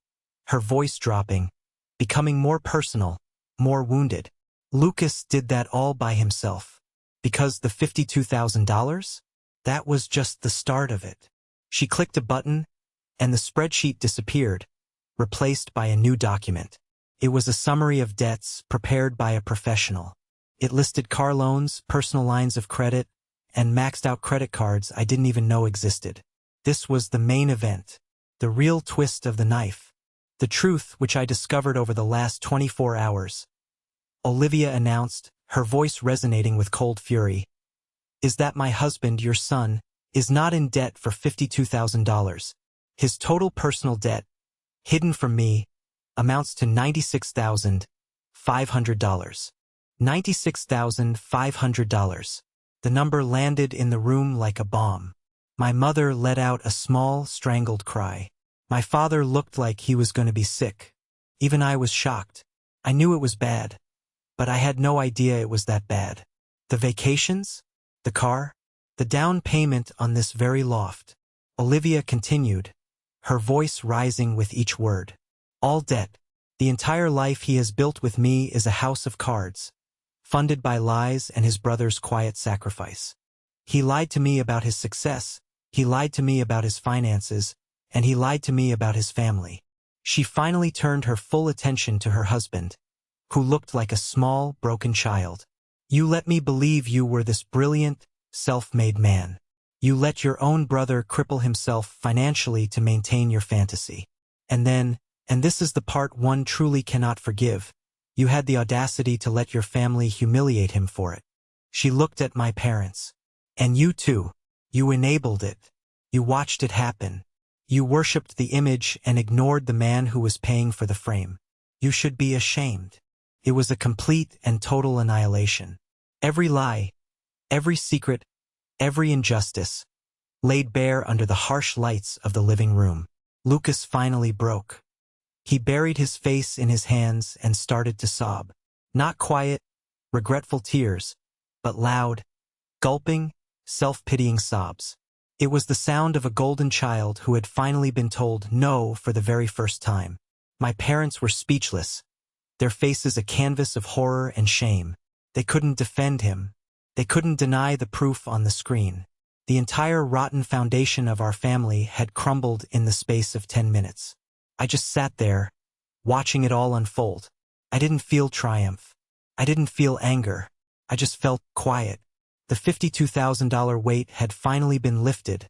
her voice dropping, becoming more personal, more wounded. Lucas did that all by himself. Because the $52,000? That was just the start of it. She clicked a button, and the spreadsheet disappeared, replaced by a new document. It was a summary of debts prepared by a professional. It listed car loans, personal lines of credit, and maxed-out credit cards I didn't even know existed. This was the main event, the real twist of the knife, the truth which I discovered over the last 24 hours. Olivia announced, her voice resonating with cold fury, is that my husband, your son, is not in debt for $52,000. His total personal debt, hidden from me, amounts to $96,500. $96,500. The number landed in the room like a bomb. My mother let out a small, strangled cry. My father looked like he was going to be sick. Even I was shocked. I knew it was bad, but I had no idea it was that bad. The vacations? The car? The down payment on this very loft. Olivia continued, her voice rising with each word. All debt. The entire life he has built with me is a house of cards, funded by lies and his brother's quiet sacrifice. He lied to me about his success, he lied to me about his finances, and he lied to me about his family. She finally turned her full attention to her husband, who looked like a small, broken child. You let me believe you were this brilliant, self-made man. You let your own brother cripple himself financially to maintain your fantasy. And then, and this is the part one truly cannot forgive, you had the audacity to let your family humiliate him for it. She looked at my parents. And you too. You enabled it. You watched it happen. You worshipped the image and ignored the man who was paying for the frame. You should be ashamed. It was a complete and total annihilation. Every lie, every secret, every injustice, laid bare under the harsh lights of the living room. Lucas finally broke. He buried his face in his hands and started to sob. Not quiet, regretful tears, but loud, gulping, self-pitying sobs. It was the sound of a golden child who had finally been told no for the very first time. My parents were speechless, their faces a canvas of horror and shame. They couldn't defend him. They couldn't deny the proof on the screen. The entire rotten foundation of our family had crumbled in the space of 10 minutes. I just sat there, watching it all unfold. I didn't feel triumph. I didn't feel anger. I just felt quiet. The $52,000 weight had finally been lifted,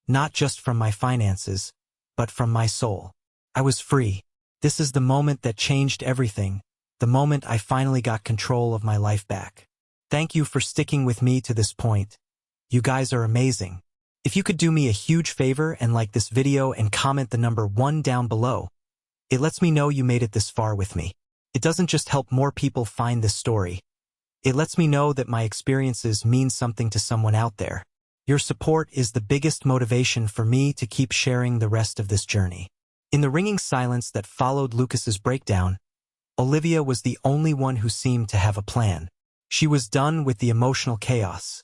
not just from my finances, but from my soul. I was free. This is the moment that changed everything, the moment I finally got control of my life back. Thank you for sticking with me to this point. You guys are amazing. If you could do me a huge favor and like this video and comment the number 1 down below, it lets me know you made it this far with me. It doesn't just help more people find this story. It lets me know that my experiences mean something to someone out there. Your support is the biggest motivation for me to keep sharing the rest of this journey. In the ringing silence that followed Lucas's breakdown, Olivia was the only one who seemed to have a plan. She was done with the emotional chaos.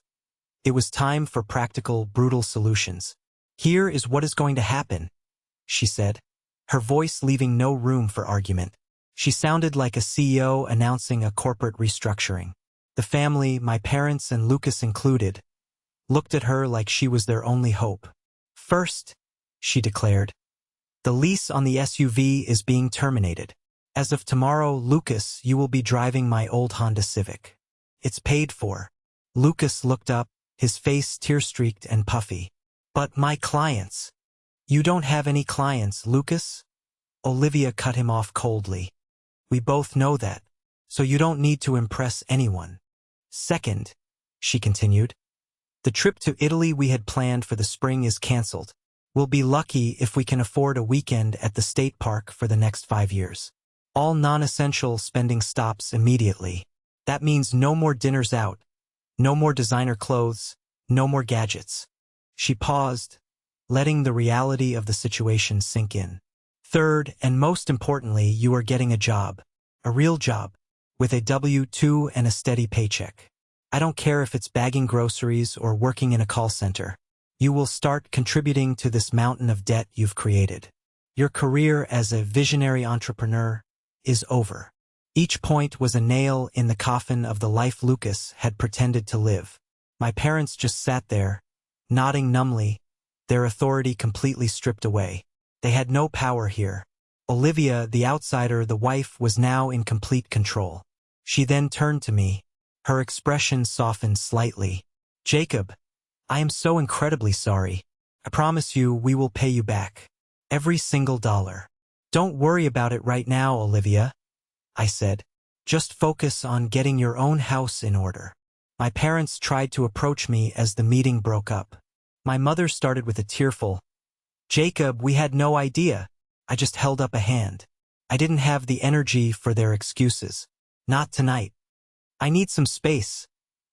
It was time for practical, brutal solutions. Here is what is going to happen, she said, her voice leaving no room for argument. She sounded like a CEO announcing a corporate restructuring. The family, my parents and Lucas included, looked at her like she was their only hope. "First," she declared, "the lease on the SUV is being terminated. As of tomorrow, Lucas, you will be driving my old Honda Civic. It's paid for." Lucas looked up, his face tear-streaked and puffy. "But my clients." "You don't have any clients, Lucas." Olivia cut him off coldly. "We both know that, so you don't need to impress anyone. Second," she continued, "the trip to Italy we had planned for the spring is cancelled. We'll be lucky if we can afford a weekend at the state park for the next 5 years. All non-essential spending stops immediately. That means no more dinners out, no more designer clothes, no more gadgets." She paused, letting the reality of the situation sink in. "Third, and most importantly, you are getting a job. A real job, with a W-2 and a steady paycheck. I don't care if it's bagging groceries or working in a call center. You will start contributing to this mountain of debt you've created. Your career as a visionary entrepreneur is over." Each point was a nail in the coffin of the life Lucas had pretended to live. My parents just sat there, nodding numbly, their authority completely stripped away. They had no power here. Olivia, the outsider, the wife, was now in complete control. She then turned to me, her expression softened slightly. "Jacob, I am so incredibly sorry. I promise you we will pay you back. Every single dollar." "Don't worry about it right now, Olivia," I said. "Just focus on getting your own house in order." My parents tried to approach me as the meeting broke up. My mother started with a tearful, "Jacob, we had no idea." I just held up a hand. I didn't have the energy for their excuses. "Not tonight. I need some space,"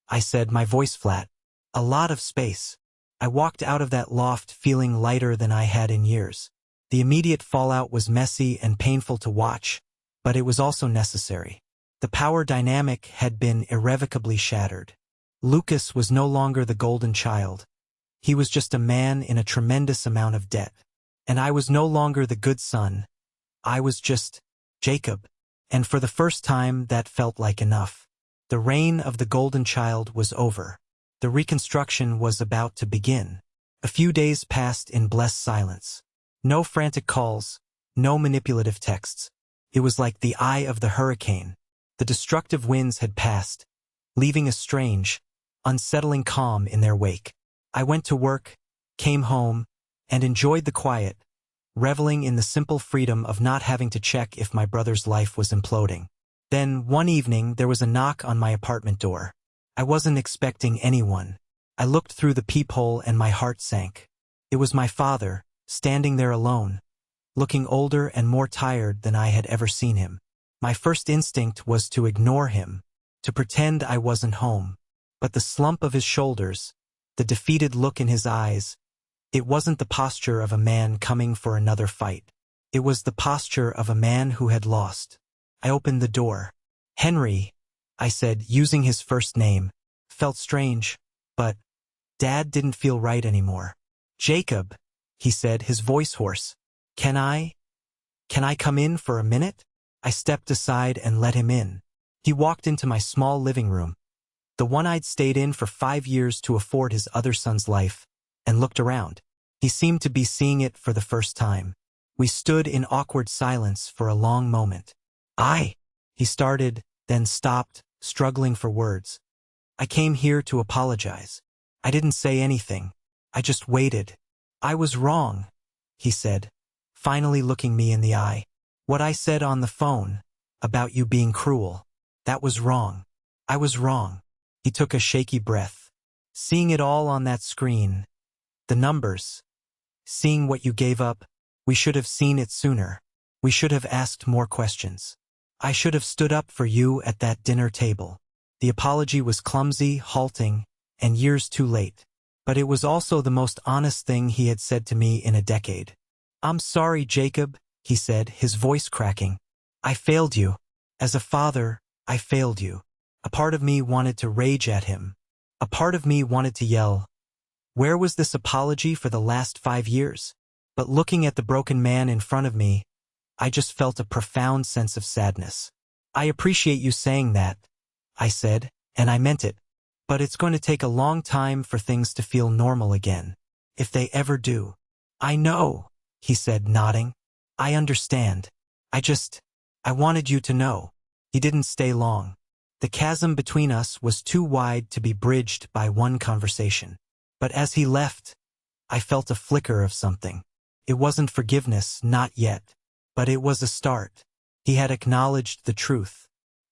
I said, my voice flat. "A lot of space." I walked out of that loft feeling lighter than I had in years. The immediate fallout was messy and painful to watch, but it was also necessary. The power dynamic had been irrevocably shattered. Lucas was no longer the golden child. He was just a man in a tremendous amount of debt. And I was no longer the good son. I was just Jacob. And for the first time, that felt like enough. The reign of the golden child was over. The reconstruction was about to begin. A few days passed in blessed silence. No frantic calls, no manipulative texts. It was like the eye of the hurricane. The destructive winds had passed, leaving a strange, unsettling calm in their wake. I went to work, came home, and enjoyed the quiet, reveling in the simple freedom of not having to check if my brother's life was imploding. Then, one evening, there was a knock on my apartment door. I wasn't expecting anyone. I looked through the peephole and my heart sank. It was my father, standing there alone, looking older and more tired than I had ever seen him. My first instinct was to ignore him, to pretend I wasn't home. But the slump of his shoulders, the defeated look in his eyes, it wasn't the posture of a man coming for another fight. It was the posture of a man who had lost. I opened the door. "Henry," I said, using his first name. Felt strange, but Dad didn't feel right anymore. "Jacob," he said, his voice hoarse. Can I come in for a minute?" I stepped aside and let him in. He walked into my small living room, the one I'd stayed in for 5 years to afford his other son's life, and looked around. He seemed to be seeing it for the first time. We stood in awkward silence for a long moment. He started, then stopped, struggling for words. "I came here to apologize." I didn't say anything. I just waited. "I was wrong," he said, finally looking me in the eye. "What I said on the phone, about you being cruel, that was wrong. I was wrong." He took a shaky breath. "Seeing it all on that screen, the numbers, seeing what you gave up, we should have seen it sooner. We should have asked more questions. I should have stood up for you at that dinner table." The apology was clumsy, halting, and years too late. But it was also the most honest thing he had said to me in a decade. "I'm sorry, Jacob," he said, his voice cracking. "I failed you. As a father, I failed you." A part of me wanted to rage at him. A part of me wanted to yell, "Where was this apology for the last 5 years?" But looking at the broken man in front of me, I just felt a profound sense of sadness. "I appreciate you saying that," I said, And I meant it. But it's going to take a long time for things to feel normal again. If they ever do. I know, he said, nodding. I understand. I wanted you to know. He didn't stay long. The chasm between us was too wide to be bridged by one conversation. But as he left, I felt a flicker of something. It wasn't forgiveness, not yet. But it was a start. He had acknowledged the truth.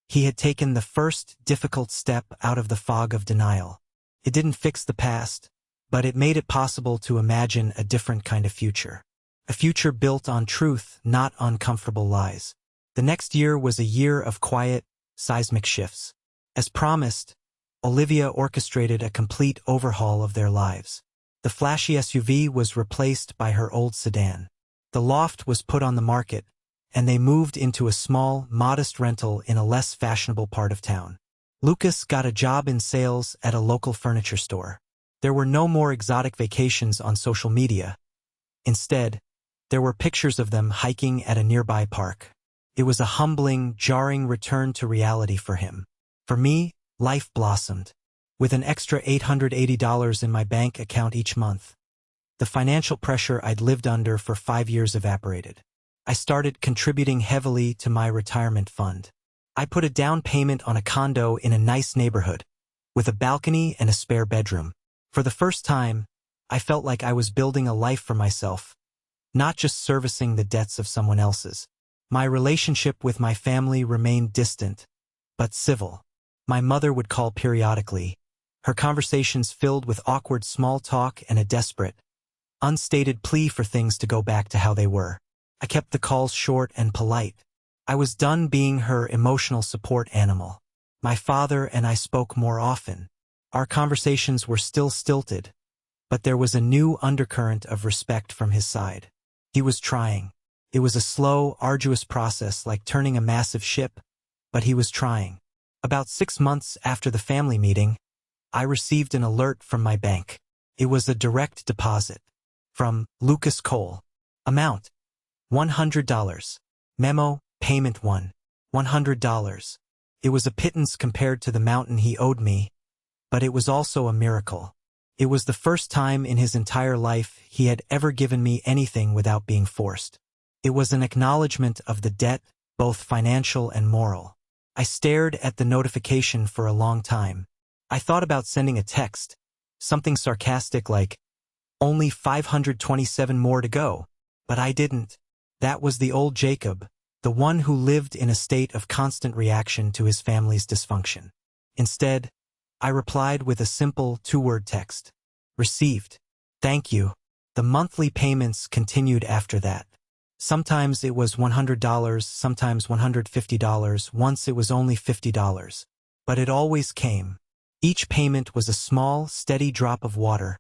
He had taken the first difficult step out of the fog of denial. It didn't fix the past, but it made it possible to imagine a different kind of future. A future built on truth, not on comfortable lies. The next year was a year of quiet, seismic shifts. As promised, Olivia orchestrated a complete overhaul of their lives. The flashy SUV was replaced by her old sedan. The loft was put on the market, and they moved into a small, modest rental in a less fashionable part of town. Lucas got a job in sales at a local furniture store. There were no more exotic vacations on social media. Instead, there were pictures of them hiking at a nearby park. It was a humbling, jarring return to reality for him. For me, life blossomed. With an extra $880 in my bank account each month, the financial pressure I'd lived under for 5 years evaporated. I started contributing heavily to my retirement fund. I put a down payment on a condo in a nice neighborhood, with a balcony and a spare bedroom. For the first time, I felt like I was building a life for myself, not just servicing the debts of someone else's. My relationship with my family remained distant, but civil. My mother would call periodically, her conversations filled with awkward small talk and a desperate, unstated plea for things to go back to how they were. I kept the calls short and polite. I was done being her emotional support animal. My father and I spoke more often. Our conversations were still stilted, but there was a new undercurrent of respect from his side. He was trying. It was a slow, arduous process like turning a massive ship, but he was trying. About 6 months after the family meeting, I received an alert from my bank. It was a direct deposit. From Lucas Cole. Amount: $100. Memo: Payment 1. $100. It was a pittance compared to the mountain he owed me, but it was also a miracle. It was the first time in his entire life he had ever given me anything without being forced. It was an acknowledgement of the debt, both financial and moral. I stared at the notification for a long time. I thought about sending a text, something sarcastic like, "Only 527 more to go," but I didn't. That was the old Jacob, the one who lived in a state of constant reaction to his family's dysfunction. Instead, I replied with a simple 2-word text. Received. Thank you. The monthly payments continued after that. Sometimes it was $100, sometimes $150, once it was only $50. But it always came. Each payment was a small, steady drop of water,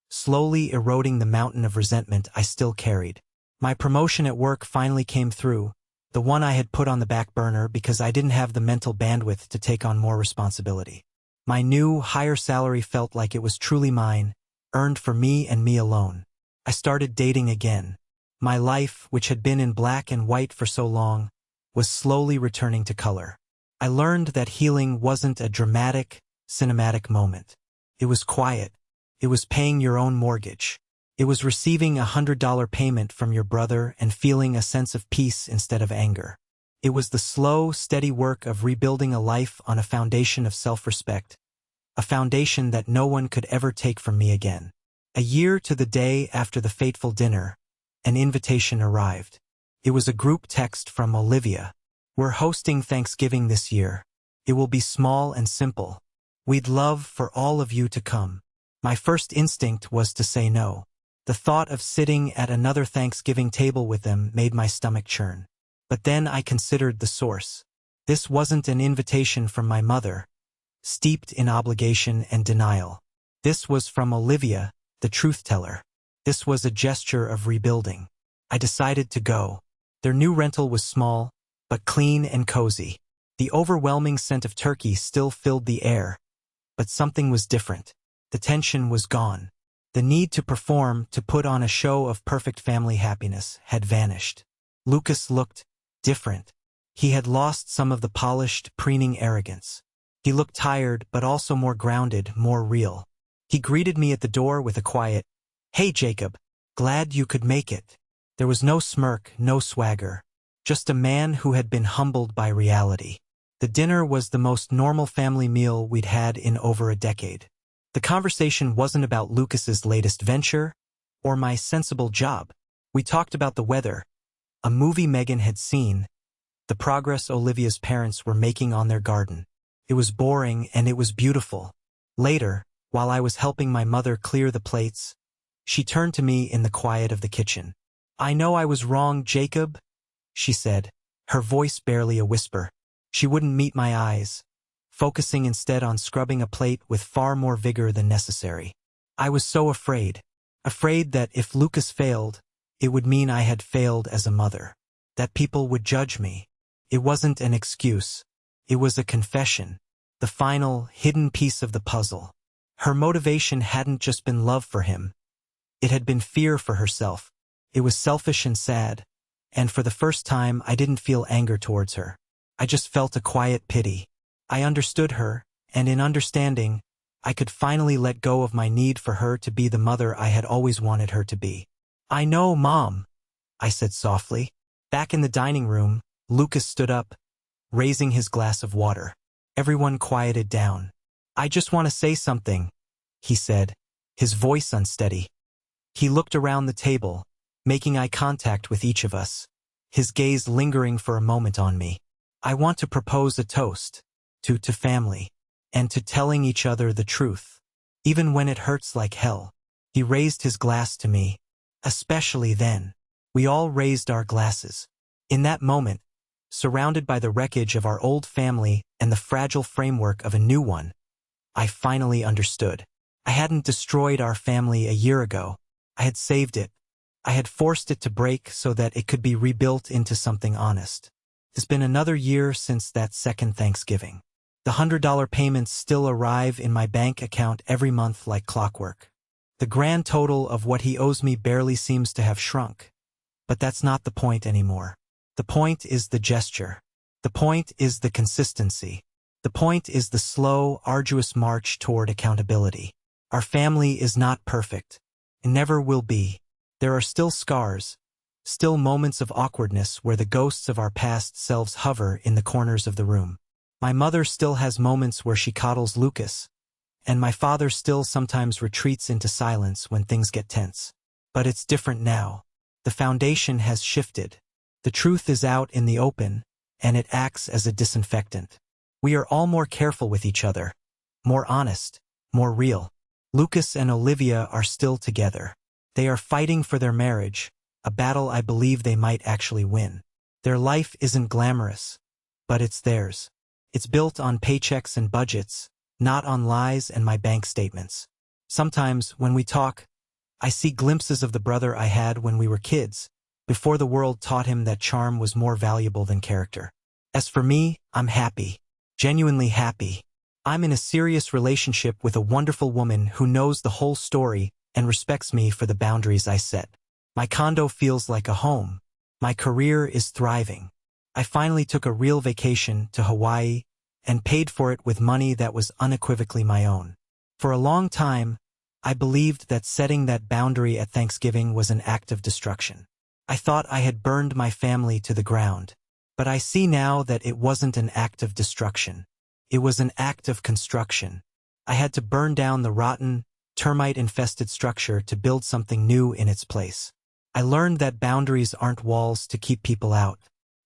slowly eroding the mountain of resentment I still carried. My promotion at work finally came through, the one I had put on the back burner because I didn't have the mental bandwidth to take on more responsibility. My new, higher salary felt like it was truly mine, earned for me and me alone. I started dating again. My life, which had been in black and white for so long, was slowly returning to color. I learned that healing wasn't a dramatic, cinematic moment. It was quiet. It was paying your own mortgage. It was receiving $100 payment from your brother and feeling a sense of peace instead of anger. It was the slow, steady work of rebuilding a life on a foundation of self-respect, a foundation that no one could ever take from me again. A year to the day after the fateful dinner, an invitation arrived. It was a group text from Olivia. "We're hosting Thanksgiving this year. It will be small and simple. We'd love for all of you to come." My first instinct was to say no. The thought of sitting at another Thanksgiving table with them made my stomach churn. But then I considered the source. This wasn't an invitation from my mother, steeped in obligation and denial. This was from Olivia, the truth-teller. This was a gesture of rebuilding. I decided to go. Their new rental was small, but clean and cozy. The overwhelming scent of turkey still filled the air, but something was different. The tension was gone. The need to perform, to put on a show of perfect family happiness, had vanished. Lucas looked different. He had lost some of the polished, preening arrogance. He looked tired, but also more grounded, more real. He greeted me at the door with a quiet, "Hey Jacob, glad you could make it." There was no smirk, no swagger. Just a man who had been humbled by reality. The dinner was the most normal family meal we'd had in over a decade. The conversation wasn't about Lucas's latest venture or my sensible job. We talked about the weather, a movie Megan had seen, the progress Olivia's parents were making on their garden. It was boring and it was beautiful. Later, while I was helping my mother clear the plates, she turned to me in the quiet of the kitchen. "I know I was wrong, Jacob," she said, her voice barely a whisper. She wouldn't meet my eyes, focusing instead on scrubbing a plate with far more vigor than necessary. I was so afraid that if Lucas failed, it would mean I had failed as a mother, that people would judge me. It wasn't an excuse. It was a confession, the final, hidden piece of the puzzle. Her motivation hadn't just been love for him. It had been fear for herself. It was selfish and sad, and for the first time I didn't feel anger towards her. I just felt a quiet pity. I understood her, and in understanding, I could finally let go of my need for her to be the mother I had always wanted her to be. "I know, Mom," I said softly. Back in the dining room, Lucas stood up, raising his glass of water. Everyone quieted down. "I just want to say something," he said, his voice unsteady. He looked around the table, making eye contact with each of us, his gaze lingering for a moment on me. "I want to propose a toast to family, and to telling each other the truth, even when it hurts like hell." He raised his glass to me, especially then. We all raised our glasses. In that moment, surrounded by the wreckage of our old family and the fragile framework of a new one, I finally understood. I hadn't destroyed our family a year ago. I had saved it. I had forced it to break so that it could be rebuilt into something honest. It's been another year since that second Thanksgiving. The $100 payments still arrive in my bank account every month like clockwork. The grand total of what he owes me barely seems to have shrunk. But that's not the point anymore. The point is the gesture. The point is the consistency. The point is the slow, arduous march toward accountability. Our family is not perfect. It never will be. There are still scars, still moments of awkwardness where the ghosts of our past selves hover in the corners of the room. My mother still has moments where she coddles Lucas, and my father still sometimes retreats into silence when things get tense. But it's different now. The foundation has shifted. The truth is out in the open, and it acts as a disinfectant. We are all more careful with each other, more honest, more real. Lucas and Olivia are still together. They are fighting for their marriage, a battle I believe they might actually win. Their life isn't glamorous, but it's theirs. It's built on paychecks and budgets, not on lies and my bank statements. Sometimes, when we talk, I see glimpses of the brother I had when we were kids, before the world taught him that charm was more valuable than character. As for me, I'm happy. Genuinely happy. I'm in a serious relationship with a wonderful woman who knows the whole story and respects me for the boundaries I set. My condo feels like a home. My career is thriving. I finally took a real vacation to Hawaii and paid for it with money that was unequivocally my own. For a long time, I believed that setting that boundary at Thanksgiving was an act of destruction. I thought I had burned my family to the ground. But I see now that it wasn't an act of destruction. It was an act of construction. I had to burn down the rotten, termite-infested structure to build something new in its place. I learned that boundaries aren't walls to keep people out.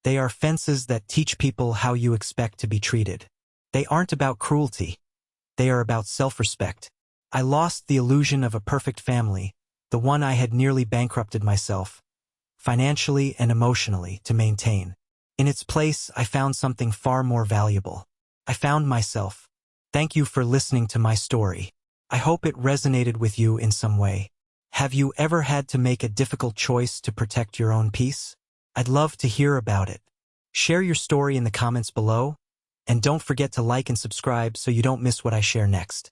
They are fences that teach people how you expect to be treated. They aren't about cruelty. They are about self-respect. I lost the illusion of a perfect family, the one I had nearly bankrupted myself, financially and emotionally, to maintain. In its place, I found something far more valuable. I found myself. Thank you for listening to my story. I hope it resonated with you in some way. Have you ever had to make a difficult choice to protect your own peace? I'd love to hear about it. Share your story in the comments below, and don't forget to like and subscribe so you don't miss what I share next.